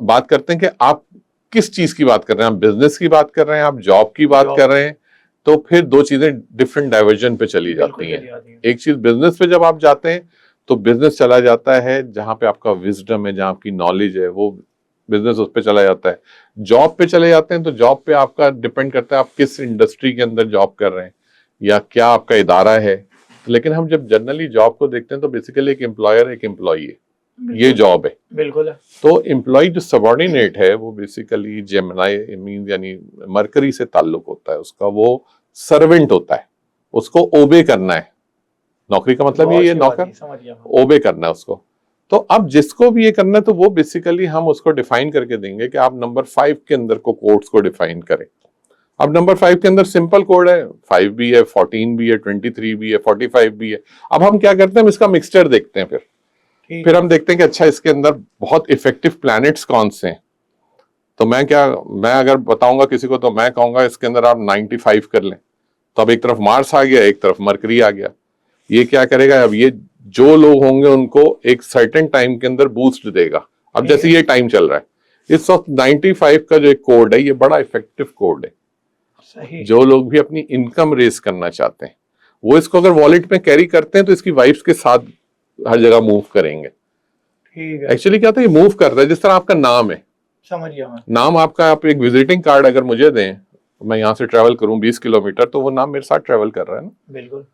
बात करते हैं कि आप किस चीज की बात कर रहे हैं। आप बिजनेस की बात कर रहे हैं, आप जॉब की बात कर रहे हैं, तो फिर दो चीजें डिफरेंट डाइवर्जन पे चली जाती हैं। एक चीज बिजनेस पे जब आप जाते हैं तो बिजनेस चला जाता है जहां पे आपका विजडम है, जहां आपकी नॉलेज है, वो बिजनेस उस पे चला जाता है। जॉब पे चले जाते हैं तो जॉब पे आपका डिपेंड करता है आप किस इंडस्ट्री के अंदर जॉब कर रहे हैं या क्या आपका इदारा है। लेकिन हम जब जनरली जॉब को देखते हैं तो बेसिकली एक एम्प्लॉयर एक एम्प्लॉई है, ये जॉब है। बिल्कुल है। तो एम्प्लॉय जो सबॉर्डिनेट है वो बेसिकली जेमिनी मीन यानी मरकरी से ताल्लुक होता है उसका, वो सर्वेंट होता है, उसको ओबे करना है। नौकरी का मतलब ये नौकर, ओबे करना है उसको। तो अब जिसको भी ये करना है तो वो बेसिकली हम उसको डिफाइन करके देंगे कि आप नंबर 5 के अंदर को कोड्स को डिफाइन करें। अब नंबर 5 के अंदर सिंपल कोड है, 5 भी है, 14 भी है, 23 भी है, 45 भी है। अब हम क्या करते हैं, हम इसका मिक्सचर देखते हैं, फिर हम देखते हैं कि अच्छा इसके अंदर बहुत इफेक्टिव प्लैनेट्स कौन से हैं। तो मैं अगर बताऊंगा किसी को तो मैं कहूंगा इसके अंदर आप 95 कर लें, तो अब एक तरफ मार्स आ गया, एक तरफ मरकरी आ गया। ये क्या करेगा, अब ये जो लोग होंगे उनको एक सर्टेन टाइम के अंदर बूस्ट देगा। अब जैसे ये टाइम चल रहा है, इस वक्त 95 का जो एक कोड है ये बड़ा इफेक्टिव कोड है। सही। जो लोग भी अपनी इनकम रेस करना चाहते हैं वो इसको अगर वॉलेट में कैरी करते हैं तो इसकी वाइब्स के साथ हर जगह मूव करेंगे। ठीक है। एक्चुअली क्या था, ये मूव कर रहा है जिस तरह आपका नाम है, समझ गया मैं। नाम आपका, आप एक विजिटिंग कार्ड अगर मुझे दें, मैं यहाँ से ट्रेवल करूं 20 किलोमीटर, तो वो नाम मेरे साथ ट्रेवल कर रहा है ना। बिल्कुल।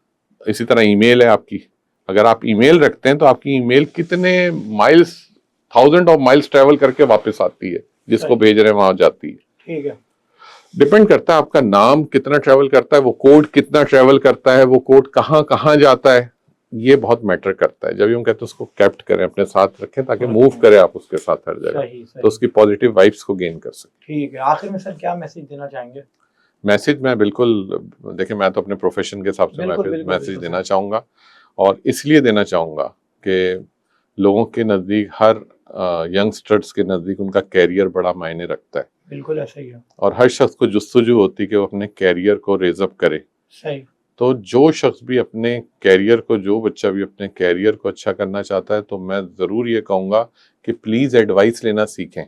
इसी तरह ईमेल है आपकी, अगर आप ईमेल रखते हैं तो आपकी ईमेल कितने माइल्स, 1000 ऑफ माइल्स ट्रेवल करके वापस आती है, जिसको भेज रहे हैं वहां जाती है। ठीक है। डिपेंड करता है आपका नाम कितना ट्रेवल करता है, वो कोड कितना ट्रेवल करता है, वो कोड कहाँ कहाँ जाता है, ये बहुत मैटर करता है। जब भी हम कहते हैं उसको कैप्ट करें, अपने साथ रखें ताकि मूव करें आप उसके साथ हर जगह, तो उसकी पॉजिटिव वाइब्स को गेन कर सकें। ठीक है। आखिर में सर क्या मैसेज देना चाहेंगे? मैसेज मैं बिल्कुल, देखिए मैं तो अपने प्रोफेशन के हिसाब से मैसेज देना चाहूँगा, और इसलिए देना चाहूँगा कि लोगों के नज़दीक, हर यंगस्टर्स के नज़दीक उनका कैरियर बड़ा मायने रखता है। बिल्कुल ऐसा ही है। और हर शख्स को जुस्तजू होती है कि वो अपने कैरियर को रेजअप करे। सही। तो जो शख्स भी अपने कैरियर को, जो बच्चा भी अपने कैरियर को अच्छा करना चाहता है, तो मैं ज़रूर ये कहूँगा कि प्लीज़ एडवाइस लेना सीखें।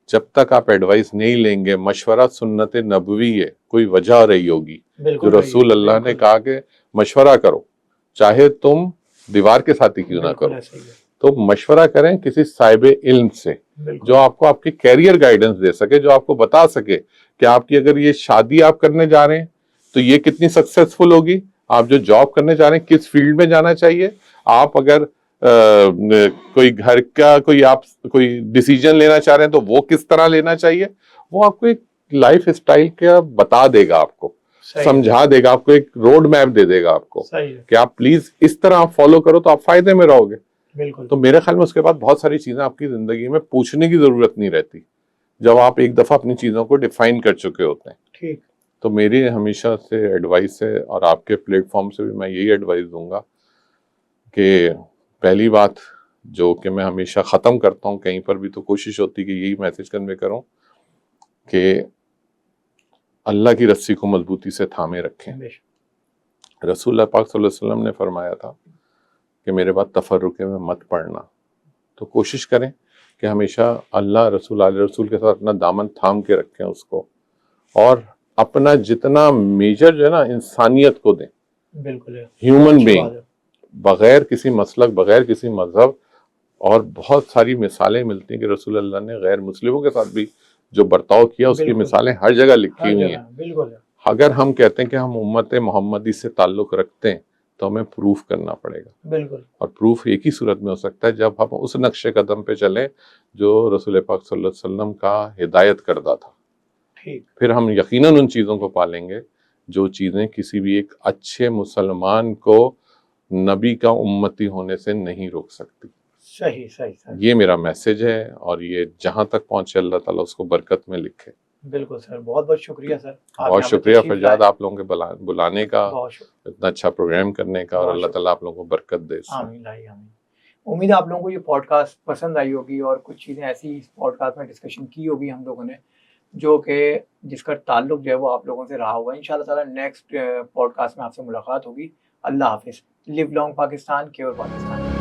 जब तक आप एडवाइस नहीं लेंगे, मशवरा सुन्नत नबवी है, कोई वजह रही होगी जो रसूल अल्लाह ने कहा कि मशवरा करो, चाहे तुम दीवार के साथ ही क्यों ना करो। तो मशवरा करें किसी साहिब इल्म से, जो आपको आपके कैरियर गाइडेंस दे सके, जो आपको बता सके कि आपकी अगर ये शादी आप करने जा रहे हैं तो ये कितनी सक्सेसफुल होगी, आप जो जॉब करने जा रहे हैं किस फील्ड में जाना चाहिए, आप अगर कोई घर का कोई डिसीजन लेना चाह रहे हैं तो वो किस तरह लेना चाहिए, वो आपको एक लाइफ स्टाइल का बता देगा, आपको समझा देगा, आपको एक रोड मैप दे देगा आपको कि आप प्लीज इस तरह आप फॉलो करो तो आप फायदे में रहोगे। बिल्कुल। तो मेरे ख्याल में उसके बाद बहुत सारी चीजें आपकी जिंदगी में पूछने की जरूरत नहीं रहती, जब आप एक दफा अपनी चीजों को डिफाइन कर चुके होते हैं। ठीक। तो मेरी हमेशा से एडवाइस है, और आपके प्लेटफॉर्म से भी मैं यही एडवाइस दूंगा कि पहली बात जो कि मैं हमेशा ख़त्म करता हूँ कहीं पर भी, तो कोशिश होती है कि यही मैसेज कन्वे करूँ कि अल्लाह की रस्सी को मजबूती से थामे रखें। रसूल पाक सल्लल्लाहु अलैहि वसल्लम ने फरमाया था कि मेरे बाद तफर्रुक़े में मत पड़ना। तो कोशिश करें कि हमेशा अल्लाह रसूल के साथ अपना दामन थाम के रखें उसको, और अपना जितना मेजर जो है ना इंसानियत को दें। बिल्कुल, ह्यूमन बीइंग, बगैर किसी मसलक, बगैर किसी मजहब। और बहुत सारी मिसालें मिलती हैं कि रसूल अल्लाह ने गैर मुस्लिमों के साथ भी जो बर्ताव किया, उसकी मिसालें हर जगह लिखी हुई हैं। बिल्कुल। अगर हम कहते हैं कि हम उम्मत मोहम्मदी से ताल्लुक रखते हैं तो हमें प्रूफ करना पड़ेगा। बिल्कुल। और प्रूफ एक ही सूरत में हो सकता है, जब हम उस नक्शे कदम पे चलें जो रसूल पाक सल्लल्लाहु अलैहि वसल्लम का हिदायत करदा था। ठीक। फिर हम यकीनन उन चीज़ों को पालेंगे जो चीज़ें किसी भी एक अच्छे मुसलमान को नबी का उम्मती होने से नहीं रोक सकती। सही सही सही। ये मेरा मैसेज है, और ये जहाँ तक पहुँचे अल्लाह ताला उसको बरकत में लिखे। बिल्कुल सर, बहुत बहुत शुक्रिया सर। बहुत शुक्रिया फरजाद, आप लोगों के बुलाने का, इतना अच्छा प्रोग्राम करने का, और अल्लाह ताला आप लोगों को बरकत दे। आमीन आमीन। उम्मीद है आप लोगों को ये पॉडकास्ट पसंद आई होगी, और कुछ चीज़ें ऐसी इस पॉडकास्ट में डिस्कशन की होगी हम लोगों ने, जो कि जिसका ताल्लुक जो है वो आप लोगों से रहा होगा। इंशाल्लाह ताला नेक्स्ट पॉडकास्ट में आपसे मुलाकात होगी। अल्लाह हाफिज़। Live long Pakistan, care Pakistan.